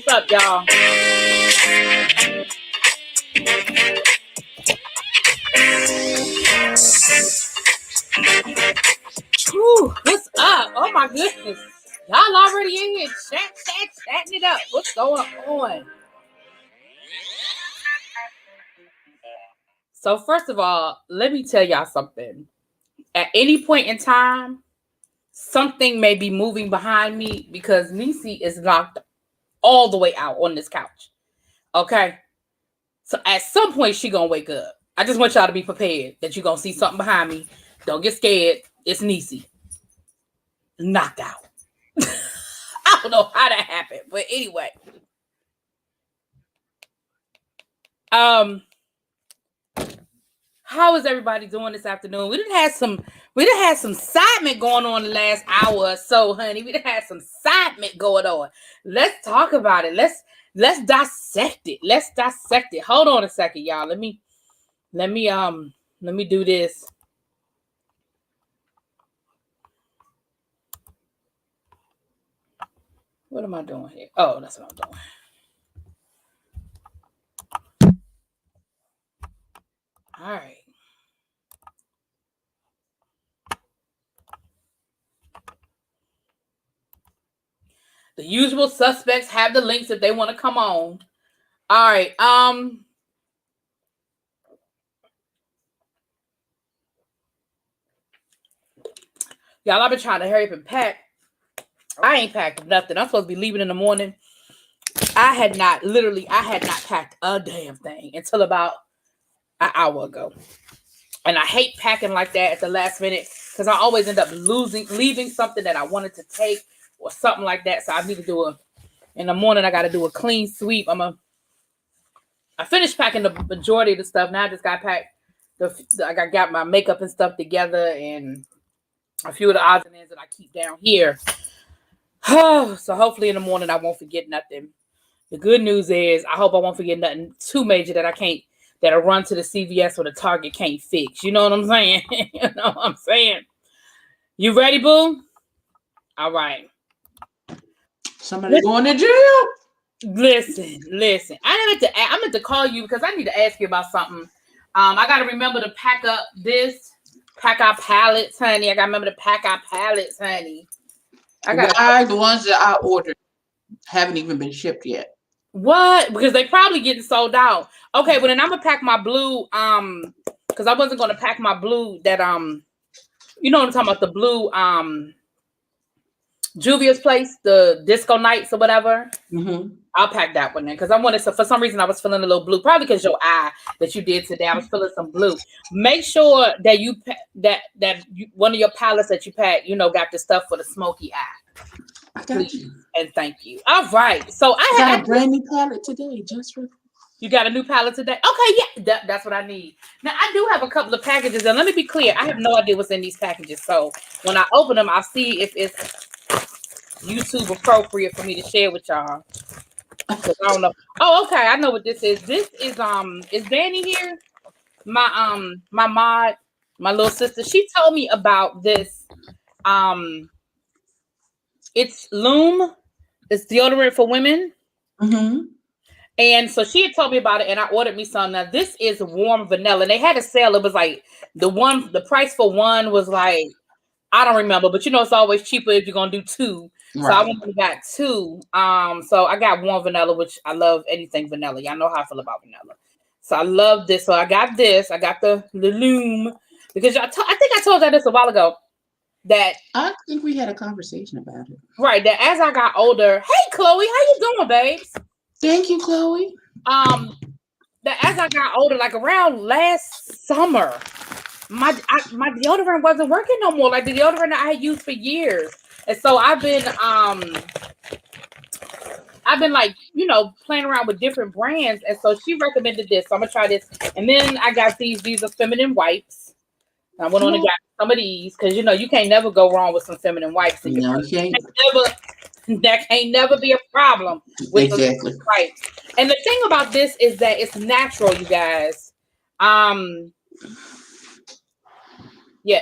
What's up, y'all? Whew, what's up? Oh my goodness. Y'all already in here chatting it up. What's going on? So first of all, let me tell y'all something. At any point in time, something may be moving behind me because Niecy is knocked all the way out on this couch. Okay? So at some point, she gonna wake up. I just want y'all to be prepared that you're gonna see something behind me. Don't get scared. It's Niecy. Knocked out. I don't know how that happened, but anyway. How is everybody doing this afternoon? We done had some excitement going on the last hour or so, honey. We done had some excitement going on. Let's talk about it. Let's dissect it. Let's dissect it. Hold on a second, y'all. Let me do this. What am I doing here? Oh, that's what I'm doing. All right. The usual suspects have the links if they want to come on. All right. Y'all, I've been trying to hurry up and pack. I ain't packed nothing. I'm supposed to be leaving in the morning. I had not packed a damn thing until about an hour ago. And I hate packing like that at the last minute because I always end up leaving something that I wanted to take or something like that. So I need to in the morning, I got to do a clean sweep. I finished packing the majority of the stuff. Now I just got packed. I got my makeup and stuff together and a few of the odds and ends that I keep down here. So hopefully in the morning, I won't forget nothing. The good news is I hope I won't forget nothing too major that I run to the CVS or the Target can't fix. You know what I'm saying? You know what I'm saying? You ready, boo? All right. Somebody going to jail? Listen. I meant to call you because I need to ask you about something. I got to remember to pack our pallets, honey. Why the ones that I ordered haven't even been shipped yet? What? Because they probably getting sold out. Okay, well then I'm gonna pack my blue. Because I wasn't gonna pack my blue that you know what I'm talking about, the blue Juvia's place, the disco nights or whatever. Mm-hmm. I'll pack that one then because I wanted for some reason I was feeling a little blue. Probably because your eye that you did today, I was feeling some blue. Make sure that one of your palettes that you pack, got the stuff for the smoky eye. I got you. And thank you. All right. So I got a brand new palette today, just for. You got a new palette today? Okay, yeah, that's what I need. Now I do have a couple of packages, and let me be clear, I have no idea what's in these packages. So when I open them, I'll see if it's YouTube appropriate for me to share with y'all. I don't know. Oh, okay, I know what this is. This is Danny here? My mod, my little sister. She told me about this. It's Loom. It's deodorant for women. Mm-hmm. And so she had told me about it, and I ordered me some. Now this is warm vanilla, and they had a sale. It was like the price for one was like, I don't remember, but it's always cheaper if you're gonna do two. Right. So I went and got two. So I got warm vanilla, which I love anything vanilla. Y'all know how I feel about vanilla. So I love this. So I got this. I got the Loom because I think I told y'all this a while ago. That I think we had a conversation about it. Right. That as I got older, hey Chloe, how you doing, babes? Thank you, Chloe. That as I got older, like around last summer, my deodorant wasn't working no more. Like the deodorant I had used for years, and so I've been like playing around with different brands, and so she recommended this. So I'm gonna try this, and then I got these are feminine wipes. I went on and got some of these because you can't never go wrong with some feminine wipes. No, you can't. That can't never be a problem with exactly right. And the thing about this is that it's natural, you guys. Yeah,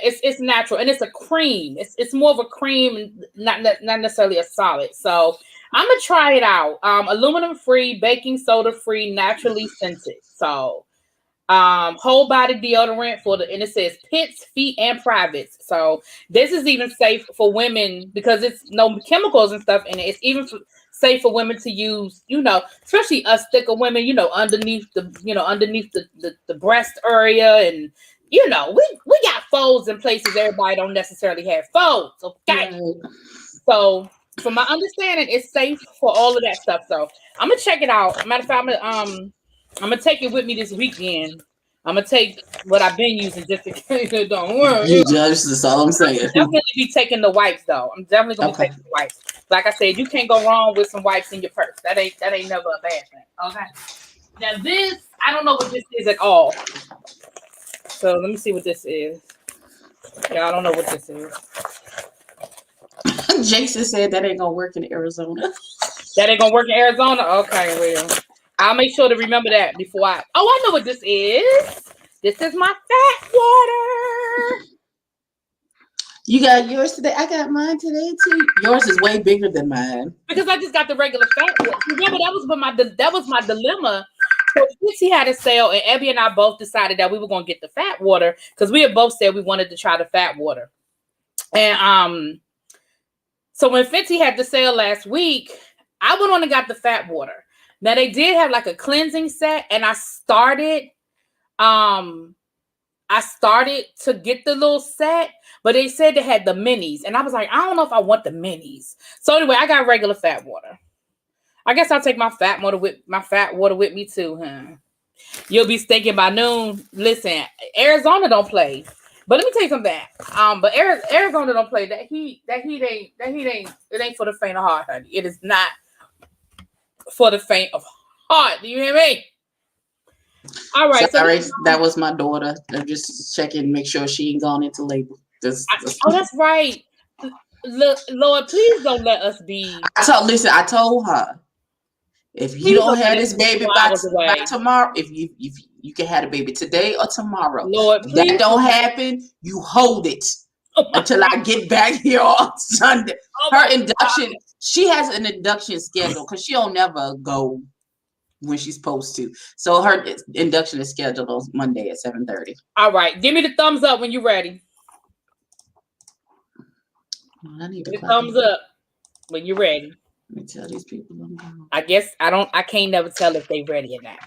it's natural and it's a cream. It's more of a cream, not necessarily a solid. So I'm gonna try it out. Aluminum free, baking soda free, naturally scented. So whole body deodorant and it says pits, feet, and privates. So this is even safe for women because it's no chemicals and stuff in it. It's even safe for women to use, especially us thicker women, underneath the breast area, and we got folds in places everybody don't necessarily have folds. Okay. Right. So from my understanding, it's safe for all of that stuff. So I'm gonna check it out. Matter of fact, I'm gonna take it with me this weekend. I'm gonna take what I've been using just in case it don't work. You judge, that's all I'm saying. I'm definitely be taking the wipes though. I'm definitely gonna be taking the wipes. Like I said, you can't go wrong with some wipes in your purse. That ain't never a bad thing. Okay. Now this, I don't know what this is at all. So let me see what this is. Yeah, I don't know what this is. Jason said that ain't gonna work in Arizona. That ain't gonna work in Arizona? Okay, well, I'll make sure to remember that before I know what this is. This is my fat water. You got yours today? I got mine today too. Yours is way bigger than mine. Because I just got the regular fat water. Remember, that was my dilemma. So Fitzy had a sale, and Abby and I both decided that we were gonna get the fat water because we had both said we wanted to try the fat water. And so when Fitzy had the sale last week, I went on and got the fat water. Now they did have like a cleansing set, and I started to get the little set, but they said they had the minis, and I was like, I don't know if I want the minis. So anyway, I got regular fat water. I guess I'll take my fat water with me too, huh? You'll be stinking by noon. Listen, Arizona don't play. But let me tell you something. But Arizona don't play. That heat ain't for the faint of heart, honey. It is not for the faint of heart. Do you hear me? All right. Sorry, that was my daughter. I'm just checking, make sure she ain't gone into labor. Oh, that's right. Lord, please don't let us be. I told her, if you don't have this baby by tomorrow, if you can have a baby today or tomorrow. Lord, if that don't happen, you hold it until I get back here on Sunday. Her induction, she has an induction schedule because she don't never go when she's supposed to. So her induction is scheduled on Monday at 7:30. All right. Give me the thumbs up when you're ready. I need the thumbs up when you're ready. Let me tell these people I'm going. I guess I can't never tell if they ready or not.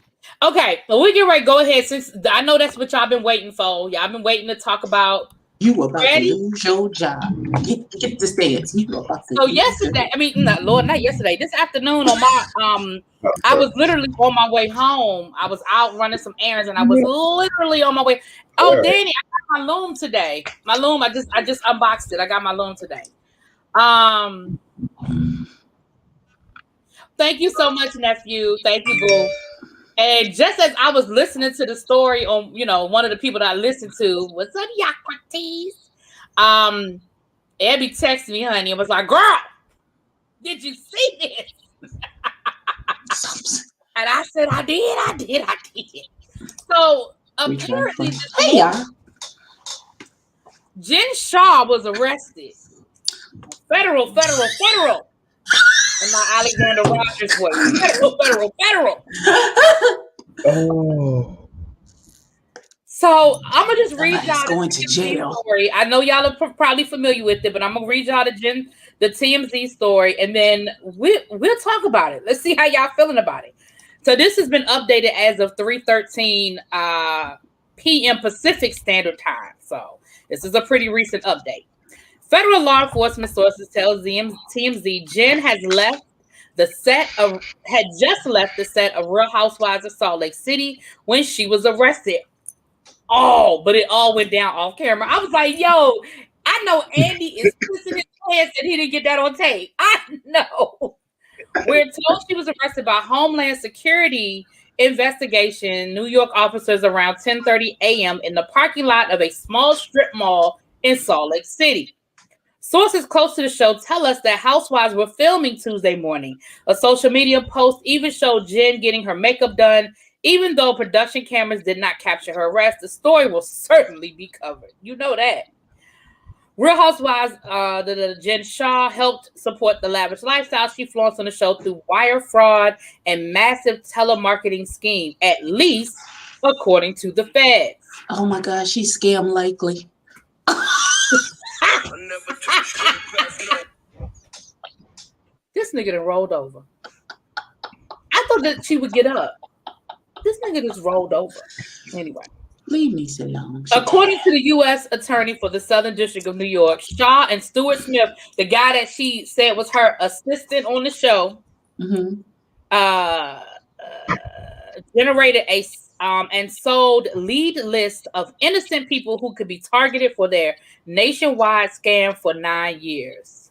Okay, well, we get ready. Go ahead, since I know that's what y'all been waiting for. Y'all been waiting to talk about. You were about to lose your job. Get the stance. You were about to. So yesterday, not yesterday. This afternoon on my I was literally on my way home. I was out running some errands, and I was literally on my way. Oh, Danny, I got my loom today. My loom, I just unboxed it. I got my loom today. Thank you so much, nephew. Thank you, boo. And just as I was listening to the story on, one of the people that I listened to, what's up, Yocrates? Abby texted me, honey, and was like, girl, did you see this? And I said, I did. So apparently, Jen Shah was arrested. Federal. In my Alexander Rogers voice. Federal. Oh. So I'm gonna just read y'all going to jail. Story. I know y'all are probably familiar with it, but I'm gonna read y'all the TMZ story, and then we'll talk about it. Let's see how y'all feeling about it. So this has been updated as of 3:13 p.m. Pacific Standard Time. So this is a pretty recent update. Federal law enforcement sources tell TMZ Jen had just left the set of Real Housewives of Salt Lake City when she was arrested. Oh, but it all went down off camera. I was like, yo, I know Andy is pissing his pants and he didn't get that on tape. I know. We're told she was arrested by Homeland Security investigation. New York officers around 10:30 a.m. in the parking lot of a small strip mall in Salt Lake City. Sources close to the show tell us that housewives were filming Tuesday morning. A social media post even showed Jen getting her makeup done. Even though production cameras did not capture her arrest, the story will certainly be covered. You know that. Real Housewives, the Jen Shah helped support the lavish lifestyle she flaunts on the show through wire fraud and massive telemarketing scheme, at least according to the feds. Oh my God, she's scam likely. This nigga done rolled over. I thought that she would get up. This nigga just rolled over. Anyway. Leave me alone. According to the U.S. Attorney for the Southern District of New York, Shah and Stuart Smith, the guy that she said was her assistant on the show, generated a and sold lead list of innocent people who could be targeted for their nationwide scam for 9 years.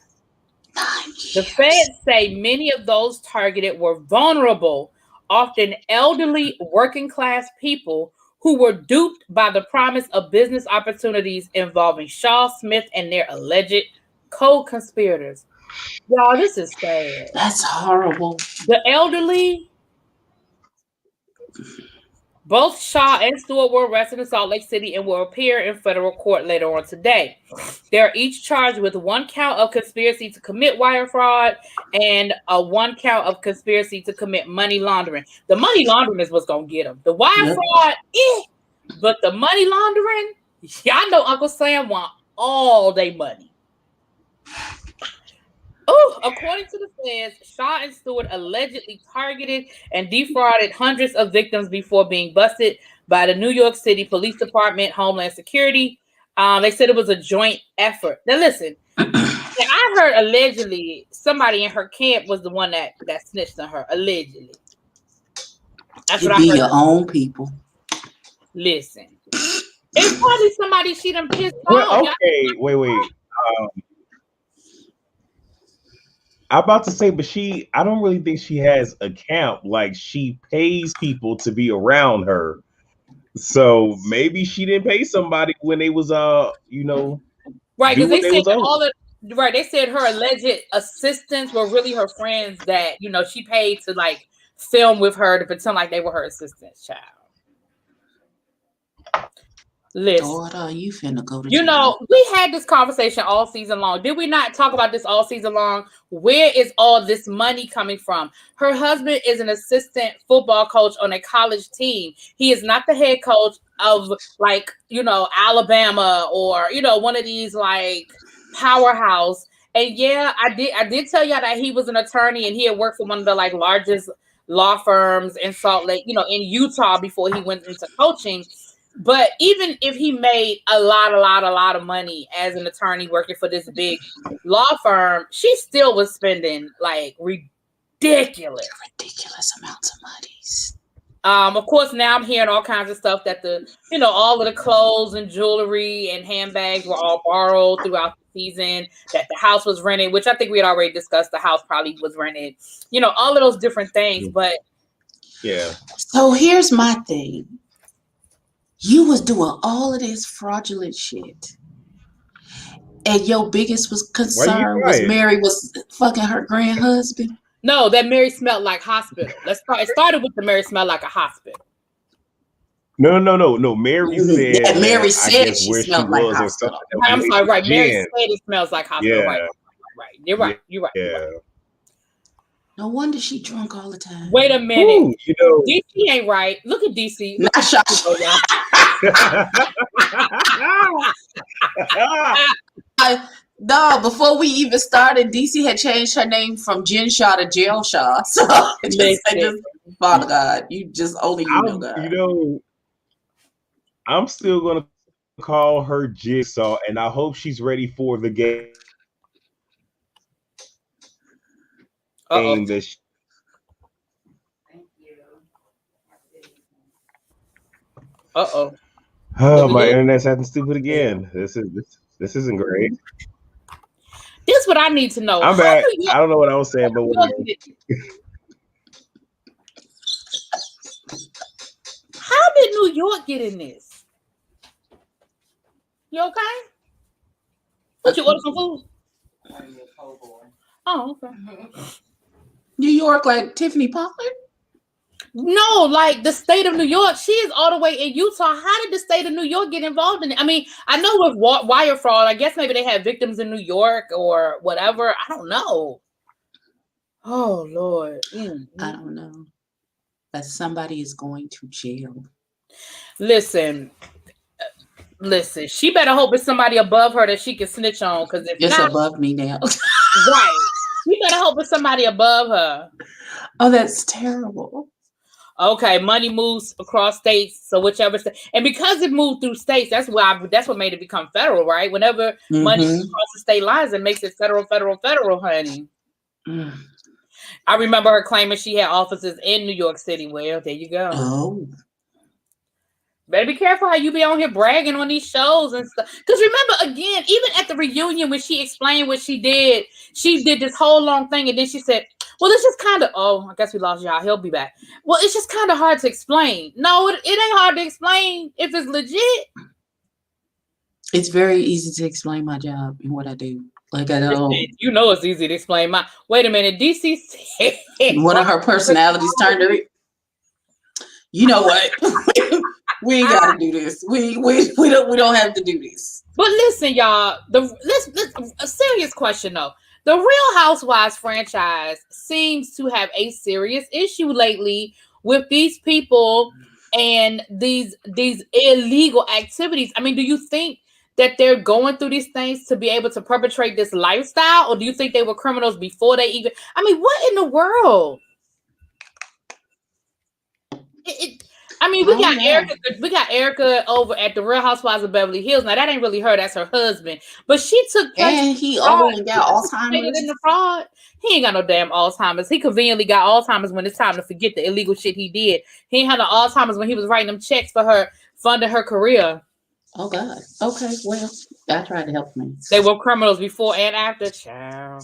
9 years. The feds say many of those targeted were vulnerable, often elderly, working class people who were duped by the promise of business opportunities involving Shah, Smith, and their alleged co-conspirators. Y'all, this is sad. That's horrible. The elderly, both Shah and Stewart were arrested in Salt Lake City and will appear in federal court later on today. They're each charged with 1 count of conspiracy to commit wire fraud and a 1 count of conspiracy to commit money laundering. The money laundering is what's going to get them. The wire fraud, but the money laundering, y'all know Uncle Sam want all their money. Oh, according to the feds, Shah and Stewart allegedly targeted and defrauded hundreds of victims before being busted by the New York City Police Department, Homeland Security. They said it was a joint effort. Now, listen, I heard allegedly somebody in her camp was the one that snitched on her. Allegedly. That's what I heard. Be your own people. Listen. It's probably somebody she done pissed off. Okay, wait. I'm about to say, but I don't really think she has a camp. Like, she pays people to be around her. So maybe she didn't pay somebody when they was, right, because they said they said her alleged assistants were really her friends that, she paid to like film with her to pretend like they were her assistants, child. Listen, daughter, you finna go to we had this conversation all season long. Did we not talk about this all season long? Where is all this money coming from? Her husband is an assistant football coach on a college team. He is not the head coach of Alabama or one of these like powerhouse. And yeah, I did tell y'all that he was an attorney and he had worked for one of the like largest law firms in Salt Lake, in Utah before he went into coaching. But even if he made a lot of money as an attorney working for this big law firm, she still was spending like ridiculous amounts of monies. Of course, now I'm hearing all kinds of stuff that all of the clothes and jewelry and handbags were all borrowed throughout the season, that the house was rented, which I think we had already discussed. The house probably was rented, all of those different things. But yeah. So here's my thing. You was doing all of this fraudulent shit, and your biggest concern was Mary was fucking her grand husband. No, that Mary smelled like hospital. It started with the Mary smelled like a hospital. No. Mary said. Yeah, Mary said she smelled like hospital. I'm sorry, right? Mary said it smells like hospital. Yeah. Right. You're right. You're right. Yeah. No wonder she drunk all the time. Wait a minute. Ooh, DC ain't right. Look at DC. Not Shah. No, before we even started, DC had changed her name from Jen Shah to Jail Shah. So Father God, you just only know God. I'm still gonna call her Jigsaw, and I hope she's ready for the game. Thank you. Oh, my internet's acting stupid again. This isn't great. This is what I need to know. I'm back. I don't know what I was saying, but how did New York get in this? You okay? What, you order some food? Oh, okay. New York, like Tiffany Pollard? No, like the state of New York, she is all the way in Utah. How did the state of New York get involved in it? I mean, I know with wire fraud, I guess maybe they had victims in New York or whatever. I don't know. Oh, Lord. I don't know. But somebody is going to jail. Listen, she better hope it's somebody above her that she can snitch on. Because if it's not, above me now. Right. She better hope it's somebody above her. Oh, that's terrible. Okay, money moves across states, so whichever state, and because it moved through states, that's what made it become federal, right? Whenever money moves across the state lines, it makes it federal, honey. I remember her claiming she had offices in New York City. Well, there you go. Oh. Better be careful how you be on here bragging on these shows and stuff. Because remember, again, even at the reunion when she explained what she did this whole long thing, and then she said, well, it's just kind of, I guess we lost y'all. He'll be back. Well, it's just kind of hard to explain. No, it ain't hard to explain if it's legit. It's very easy to explain my job and what I do. Like I don't. You know it's easy to explain my. Wait a minute, DC said one of her personalities turned her. You know what? We ain't got to do this. We don't have to do this. But listen, y'all. A serious question though. The Real Housewives franchise seems to have a serious issue lately with these people and these illegal activities. I mean, do you think that they're going through these things to be able to perpetrate this lifestyle, or do you think they were criminals before they even? I mean, what in the world? We got Erica. We got Erica over at the Real Housewives of Beverly Hills. Now that ain't really her; that's her husband. But she took and he already got Alzheimer's. In the fraud, he ain't got no damn Alzheimer's. He conveniently got Alzheimer's when it's time to forget the illegal shit he did. He ain't had no Alzheimer's when he was writing them checks for her, funding her career. Oh God. Okay. Well, I tried to help me. They were criminals before and after, child.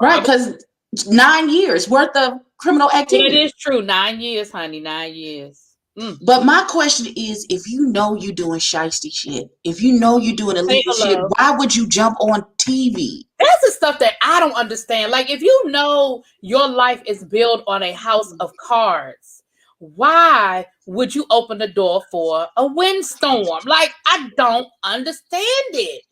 Right, because 9 years worth of criminal activity. It is true. 9 years, honey. 9 years. But my question is, if you know you're doing shiesty shit, if you know you're doing illegal shit, why would you jump on TV? That's the stuff that I don't understand. Like, if you know your life is built on a house of cards, why would you open the door for a windstorm? Like, I don't understand it.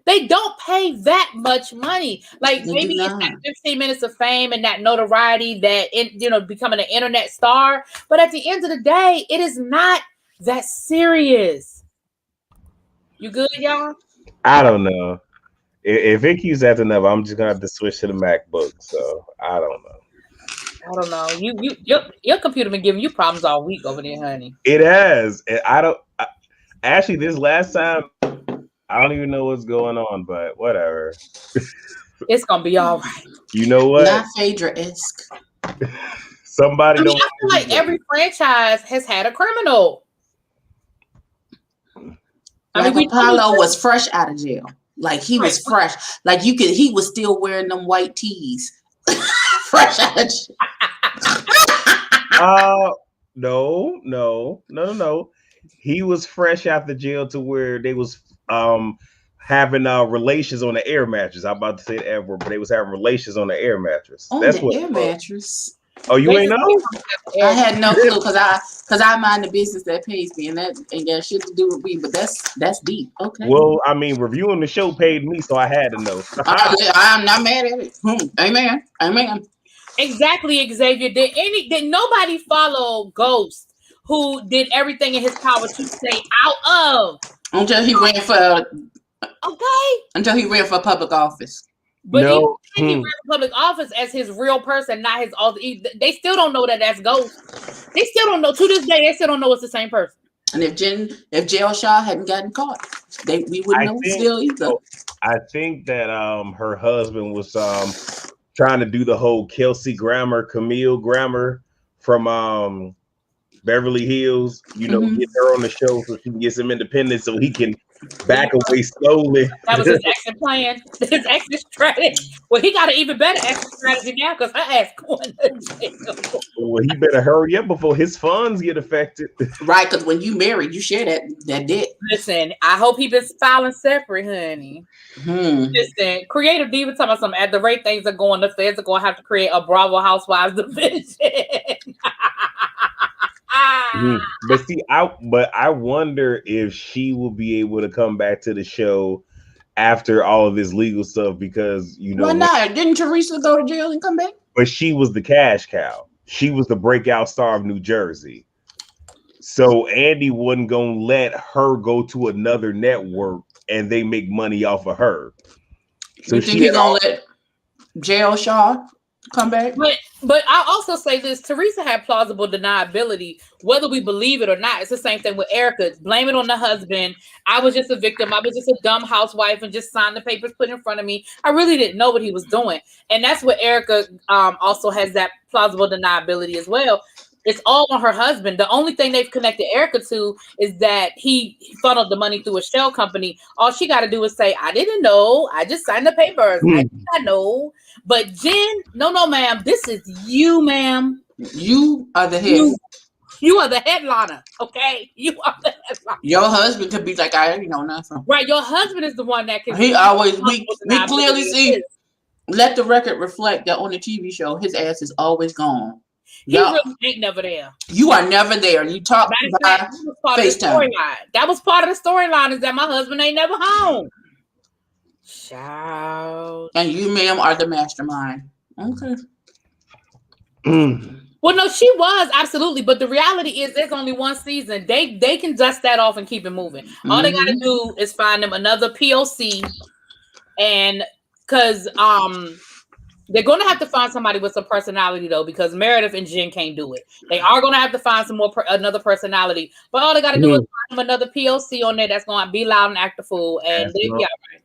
They don't pay that much money. Like maybe it's that 15 minutes of fame and that notoriety that becoming an internet star. But at the end of the day, it is not that serious. You good, y'all? I don't know. If it keeps acting up, I'm just gonna have to switch to the MacBook. So I don't know. Your computer been giving you problems all week over there, honey. It has. Actually, this last time, I don't even know what's going on, but whatever. It's gonna be all right. You know what? Not Phaedra-esque. Somebody don't. I feel like every franchise has had a criminal. Apollo was fresh out of jail. Like he was fresh. Like he was still wearing them white tees. Fresh out of jail. No. He was fresh out the jail to where they was having relations on the air mattress. I'm about to say the F word, but they was having relations on the air mattress. That's what air mattress. Oh, you ain't know? I had no clue because I mind the business that pays me, and that ain't got shit to do with me. But that's deep. Okay. Well, I mean, reviewing the show paid me, so I had to know. I'm not mad at it. Amen. Exactly, Xavier. Did nobody follow Ghost, who did everything in his power to stay out of? Until he ran for public office. But he ran for public office as his real person, not his alter. They still don't know that that's Ghost. They still don't know. To this day, they still don't know it's the same person. And if Jail Shah hadn't gotten caught, we wouldn't know still either. I think that her husband was trying to do the whole Camille Grammer from Beverly Hills, get her on the show so she can get some independence so he can back away slowly. That was his exit plan, his exit strategy. Well, he got an even better exit strategy now because her ass going to jail. Well, he better hurry up before his funds get affected. Right, because when you married, you share that debt. Listen, I hope he been filing separate, honey. Listen, Creative Diva talking about something. At the rate things are going, the feds are going to have to create a Bravo Housewives division. But see, I wonder if she will be able to come back to the show after all of this legal stuff because why not? Didn't Teresa go to jail and come back? But she was the cash cow. She was the breakout star of New Jersey. So Andy wasn't gonna let her go to another network and they make money off of her. So you think he's gonna let jail Shah come back? But I'll also say this: Teresa had plausible deniability, whether we believe it or not. It's the same thing with Erica. Blame it on the husband. I was just a victim. I was just a dumb housewife and just signed the papers put in front of me. I really didn't know what he was doing, and that's what Erica also has, that plausible deniability as well. It's all on her husband. The only thing they've connected Erica to is that he funneled the money through a shell company. All she got to do is say, I didn't know. I just signed the papers. I did not know. But Jen, no, ma'am. This is you, ma'am. You are the head. You are the headliner, okay? You are the headliner. Your husband could be like, I already know nothing. Right, your husband is the one that can. He always, we clearly see, let the record reflect that on the TV show, his ass is always gone. He really ain't never there. You are never there. You talk by FaceTime. That was part of the storyline, is that my husband ain't never home. Shout. And you, ma'am, are the mastermind. Okay. Well, no, she was, absolutely. But the reality is there's only one season. They can dust that off and keep it moving. All they got to do is find them another POC. And because they're going to have to find somebody with some personality, though, because Meredith and Jen can't do it. They are going to have to find some more another personality. But all they got to do is find them another POC on there that's going to be loud and act a fool. And they'll be all right.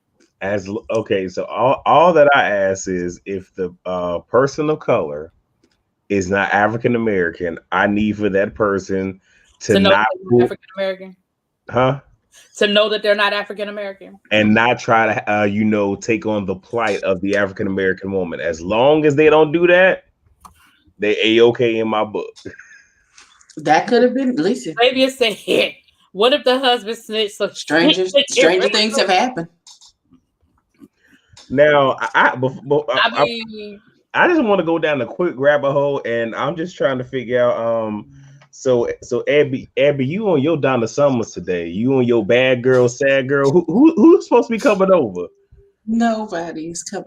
Okay, so all that I ask is if the person of color is not African American, I need for that person to not African American. Huh? To know that they're not African American and not try to take on the plight of the African American woman. As long as they don't do that, they A-okay in my book. That could have been Lisa. Maybe it's a hit. What if the husband snitched? So stranger things have happened. Now, I just want to go down a quick rabbit hole, and I'm just trying to figure out. So Abby, you on your Donna Summers today? You on your bad girl, sad girl? Who's supposed to be coming over? Nobody's coming.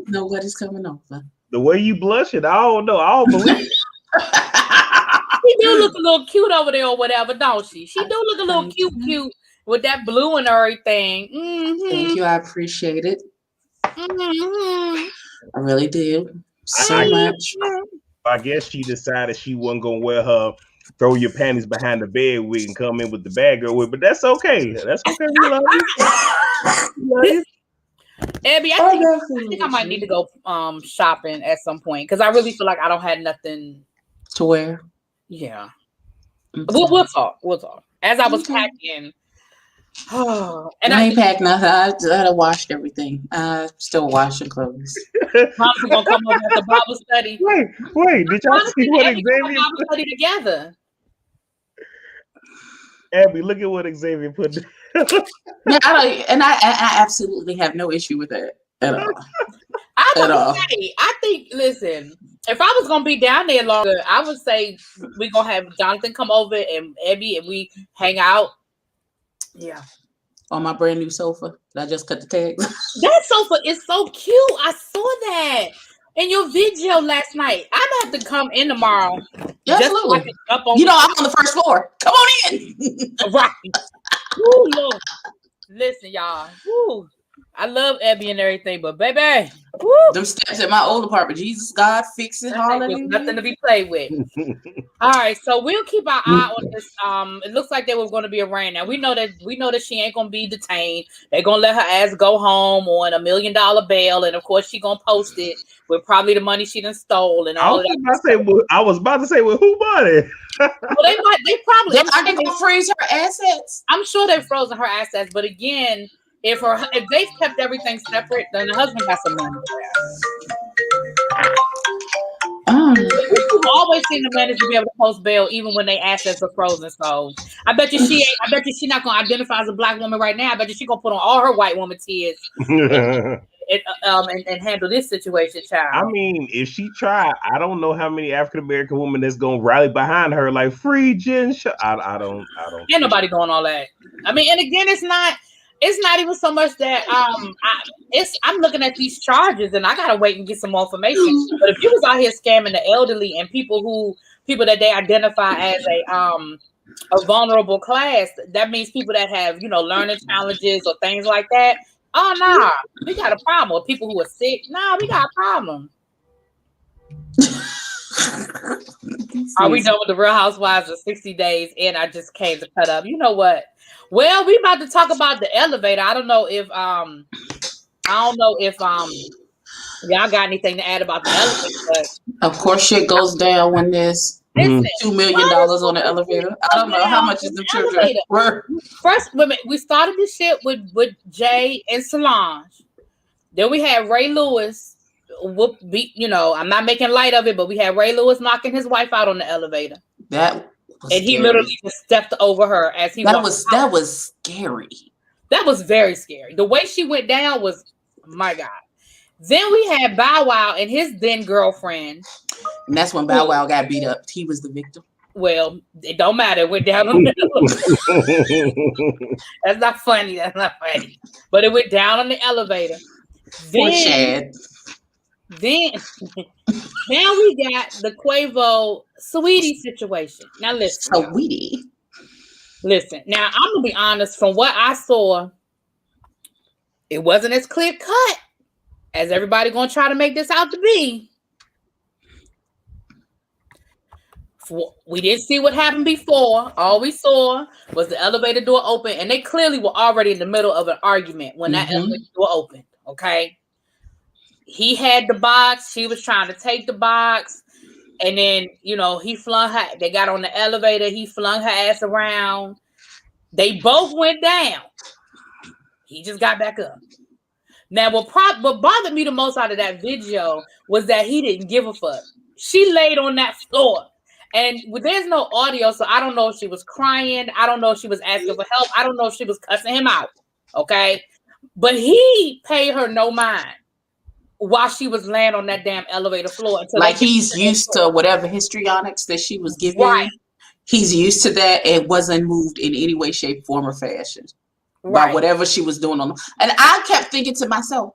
Nobody's coming over. The way you blushing, I don't know. I don't believe it. She do look a little cute over there or whatever, don't she? She do look a little cute with that blue and everything. Thank you. I appreciate it. I really do. So much. I guess she decided she wasn't gonna wear her throw your panties behind the bed wig and come in with the bad girl wig, but that's okay. That's okay. We love you. Abby, I think I might need to go shopping at some point because I really feel like I don't have nothing to wear. Yeah. We'll talk. As I was packing. And I ain't packed nothing. I washed everything. Still washing clothes. Mom's gonna come over at the Bible study. Wait, did y'all see what Xavier Bible study together? Abby, look at what Xavier put. Yeah, I absolutely have no issue with that at all. I think, listen, if I was gonna be down there longer, I would say we're gonna have Jonathan come over and Abby and we hang out. Yeah. On my brand new sofa that I just cut the tags. That sofa is so cute. I saw that in your video last night. I'm gonna have to come in tomorrow. Absolutely. I'm on the first floor. Come on in. Right. Ooh, Lord. Listen, y'all. Ooh. I love Abby and everything, but baby, woo. Them steps at my old apartment. Jesus, God, fix it. Hallelujah. Nothing to be played with. All right, so we'll keep our eye on this. It looks like there was going to be a rain. Now we know that she ain't going to be detained. They're going to let her ass go home on $1 million bail, and of course she going to post it with probably the money she done stole and all of that. I was about to say, well, who money? Well, they probably going to freeze her assets. I'm sure they've frozen her assets, but again. If they've kept everything separate, then the husband got some money. We've always seen the managers be able to post bail even when their assets are frozen. So I bet you she not gonna identify as a black woman right now. I bet you she gonna put on all her white woman tears and handle this situation, child. I mean, if she tried, I don't know how many African American women that's gonna rally behind her like free Jen. I don't. Ain't nobody doing all that. I mean, and again, it's not even so much that I'm looking at these charges and I gotta wait and get some more information. But if you was out here scamming the elderly and people that they identify as a vulnerable class, that means people that have learning challenges or things like that. Oh nah, we got a problem. Or people who are sick, nah, we got a problem. Are we done with the Real Housewives of 60 days? And I just came to cut up. You know what? Well, we about to talk about the elevator. I don't know if y'all got anything to add about the elevator. But of course, shit goes down when there's $2 million on the elevator. I don't know how much is the children worth. First, we started this shit with Jay and Solange. Then we had Ray Lewis. I'm not making light of it, but we had Ray Lewis knocking his wife out on the elevator. And he literally just stepped over her as he that was scary. That was very scary. The way she went down was, my God. Then we had Bow Wow and his then girlfriend. And that's when Bow Wow got beat up. He was the victim. Well, it don't matter. It went down on the elevator. That's not funny. But it went down on the elevator. Then we got the Quavo Saweetie situation. Now listen. Saweetie. Listen. Now I'm gonna be honest. From what I saw, it wasn't as clear cut as everybody gonna try to make this out to be. We didn't see what happened before. All we saw was the elevator door open, and they clearly were already in the middle of an argument when that elevator door opened. Okay. He had the box. She was trying to take the box. And then, he flung her. They got on the elevator. He flung her ass around. They both went down. He just got back up. Now, what bothered me the most out of that video was that he didn't give a fuck. She laid on that floor. And there's no audio, so I don't know if she was crying. I don't know if she was asking for help. I don't know if she was cussing him out. Okay? But he paid her no mind while she was laying on that damn elevator floor. Like he's used to whatever histrionics that she was giving. Right. He's used to that and wasn't moved in any way, shape, form, or fashion by whatever she was doing on. And I kept thinking to myself,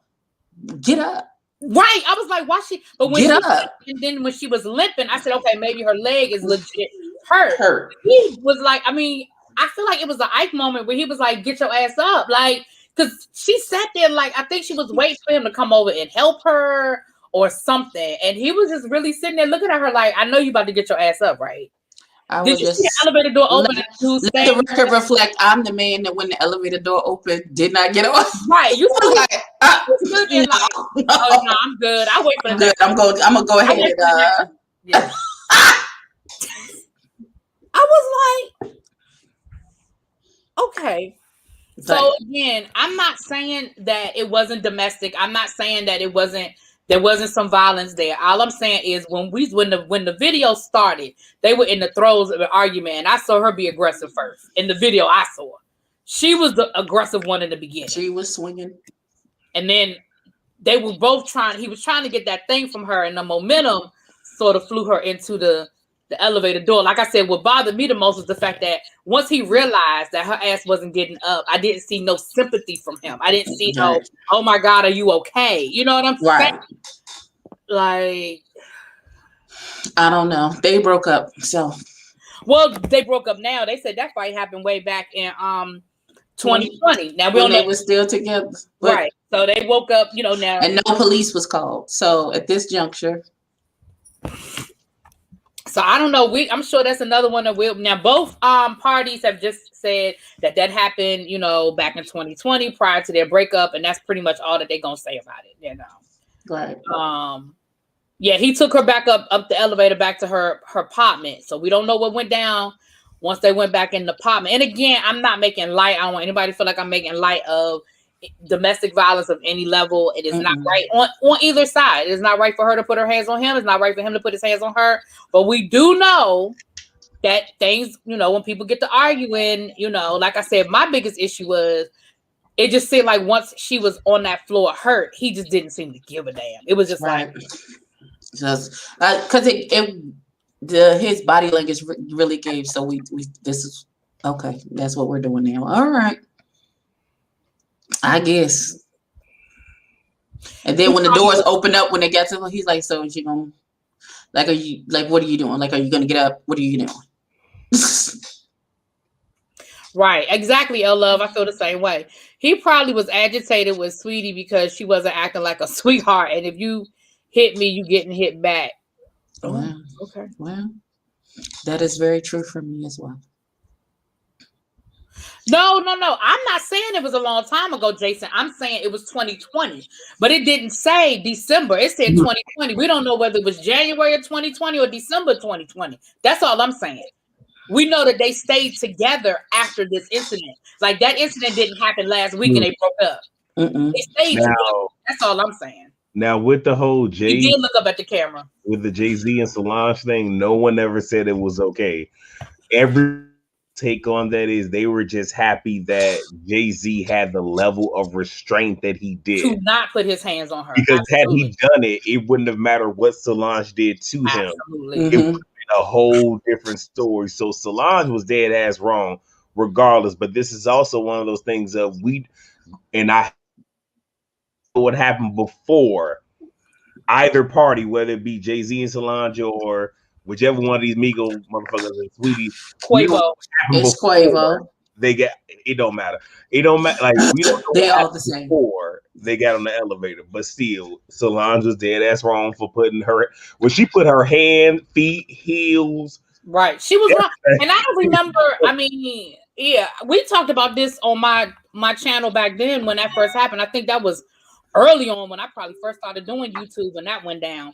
get up. Right. I was like, why she? But when get up. And then when she was limping, I said, okay, maybe her leg is legit hurt. He was like, I feel like it was an Ike moment where he was like, get your ass up. Like, because she sat there like, I think she was waiting for him to come over and help her or something. And he was just really sitting there looking at her like, I know you about to get your ass up, right? Did you see the elevator door open? Let the record reflect, I'm the man that when the elevator door opened, did not get off. Right. You was like, no, I'm good. I wait for the I'm going to go ahead. Yeah. I was like, okay. So again, I'm not saying that it wasn't domestic. I'm not saying that there wasn't some violence there. All I'm saying is when the video started, they were in the throes of an argument, and I saw her be aggressive first. In the video I saw, she was the aggressive one in the beginning. She was swinging, and then they were both trying. He was trying to get that thing from her, and the momentum sort of flew her into the elevator door. Like I said, what bothered me the most was the fact that once he realized that her ass wasn't getting up, I didn't see no sympathy from him. I didn't see no, oh my God, are you okay? You know what I'm saying? Like, I don't know. They broke up. So, well, they broke up now. They said that fight happened way back in 2020. Now we don't know. They were still together, right? So they woke up, now, and no police was called. So at this juncture. So I don't know. I'm sure that's another one that will. Now both parties have just said that happened, back in 2020 prior to their breakup, and that's pretty much all that they're gonna say about it. Right. Yeah, he took her back up the elevator back to her apartment. So we don't know what went down once they went back in the apartment. And again, I'm not making light. I don't want anybody to feel like I'm making light of domestic violence of any level. It is not right on either side. It is not right for her to put her hands on him. It's not right for him to put his hands on her. But we do know that things, when people get to arguing, like I said, my biggest issue was it just seemed like once she was on that floor hurt, he just didn't seem to give a damn. It was just Right. like, Just because his body language really gave. So we this is okay. That's what we're doing now. All right, I guess. And then when the doors open up, when they got to him, he's like, "So is you gonna like? Are you like? What are you doing? Like, are you gonna get up? What are you doing?" right, exactly, Love. I feel the same way. He probably was agitated with Sweetie because she wasn't acting like a sweetheart, and if you hit me, you getting hit back. Well, Okay. Well, that is very true for me as well. No. I'm not saying it was a long time ago, Jason. I'm saying it was 2020, but it didn't say December. It said 2020. We don't know whether it was January of 2020 or December 2020. That's all I'm saying. We know that they stayed together after this incident. Like that incident didn't happen last week and they broke up. They stayed together. That's all I'm saying. Now with the whole He did look up at the camera. With the Jay-Z and Solange thing, no one ever said it was okay. Every take on that is they were just happy that Jay-Z had the level of restraint that he did to not put his hands on her. Because had he done it, it wouldn't have mattered what Solange did to him. It would have been a whole different story. So Solange was dead ass wrong, regardless. But this is also one of those things of I what happened before either party, whether it be Jay-Z and Solange or whichever one of these Migos motherfuckers and Sweetie. Quavo. It's Quavo. They get it don't matter. It don't matter. Like we don't know they all the same. Before they got on the elevator, but still, Solange was dead ass wrong for putting her when she put her hand, feet, heels. Right, she was wrong, and I don't remember. I mean, yeah, we talked about this on my channel back then when that first happened. I think that was early on when I probably first started doing YouTube when that went down.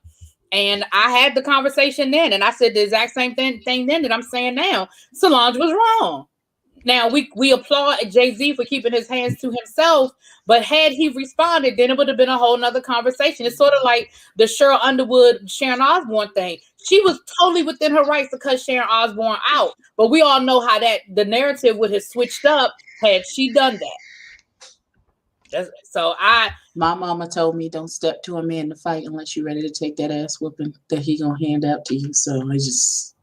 And I had the conversation then, and I said the exact same thing then that I'm saying now. Solange was wrong. Now we applaud Jay-Z for keeping his hands to himself, but had he responded, then it would have been a whole nother conversation. It's sort of like the Cheryl Underwood, Sharon Osbourne thing. She was totally within her rights to cut Sharon Osbourne out, but we all know how the narrative would have switched up had she done that. My mama told me don't step to a man to fight unless you're ready to take that ass whooping that he gonna hand out to you. So I just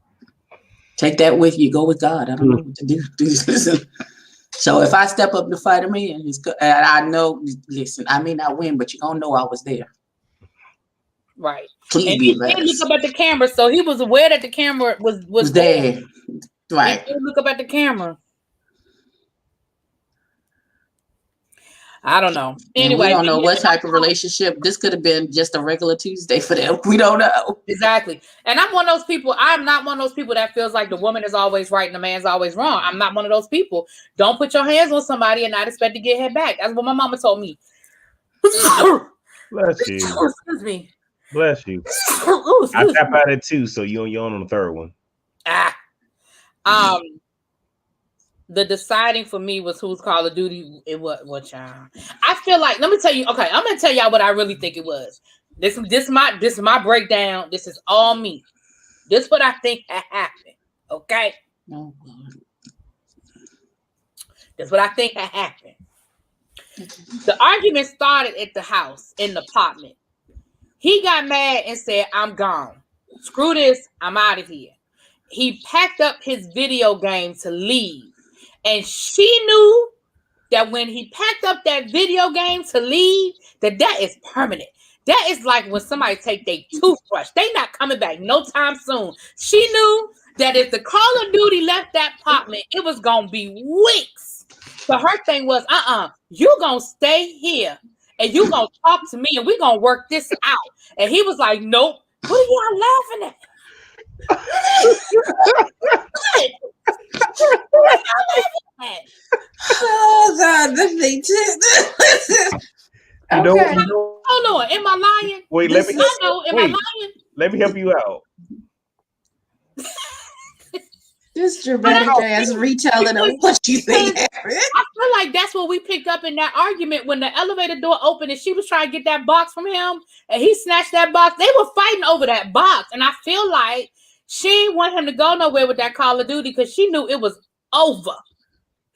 take that with you. Go with God. I don't know what to do. So if I step up to fight a man, and I know, listen, I may not win, but you're gonna know I was there. Right. Please and be he did look up at the camera, so he was aware that the camera was there. Right. He did look up at the camera. I don't know. Anyway, we don't know what type of relationship. This could have been just a regular Tuesday for them. We don't know. Exactly. And I'm one of those people. I'm not one of those people that feels like the woman is always right and the man's always wrong. I'm not one of those people. Don't put your hands on somebody and not expect to get hit back. That's what my mama told me. Bless you. Excuse me. Bless you. I tap out at 2, so you on the third one. The deciding for me was whose Call of Duty it was. What y'all? I feel like, let me tell you. Okay, I'm gonna tell y'all what I really think it was. This is my breakdown. This is all me. This is what I think had happened. Okay. Oh, That's what I think had happened. The argument started at the house in the apartment. He got mad and said, "I'm gone. Screw this. I'm out of here." He packed up his video game to leave. And she knew that when he packed up that video game to leave, that is permanent. That is like when somebody take their toothbrush. They not coming back no time soon. She knew that if the Call of Duty left that apartment, it was going to be weeks. So her thing was, you going to stay here and you going to talk to me and we going to work this out. And he was like, nope. What are y'all laughing at? Oh God, this thing too. Okay. Hold on, am I lying? Wait, am I lying? Let me help you out. This dramatic ass retelling of what you think happened. I feel like that's what we picked up in that argument when the elevator door opened and she was trying to get that box from him and he snatched that box. They were fighting over that box, and I feel like she didn't want him to go nowhere with that Call of Duty because she knew it was over.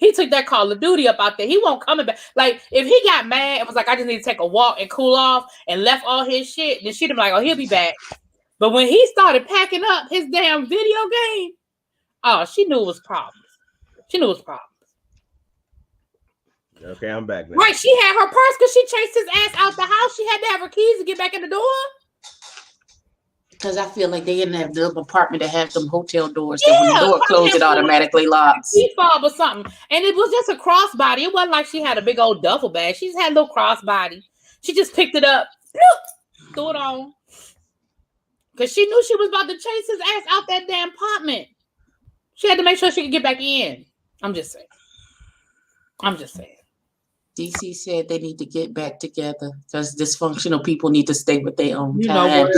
He took that Call of Duty up out there. He won't coming back. Like, if he got mad and was like, I just need to take a walk and cool off and left all his shit, then she'd be like, oh, he'll be back. But when he started packing up his damn video game, oh, she knew it was problems. She knew it was problems. Okay, I'm back now. Right, she had her purse because she chased his ass out the house. She had to have her keys to get back in the door. Because I feel like they didn't have the apartment that have them hotel doors. Yeah, that when the door closed, it automatically locks. Key fob or something. And it was just a crossbody. It wasn't like she had a big old duffel bag. She just had a little crossbody. She just picked it up, bloop, threw it on. Because she knew she was about to chase his ass out that damn apartment. She had to make sure she could get back in. I'm just saying. DC said they need to get back together because dysfunctional people need to stay with their own you time. Know what?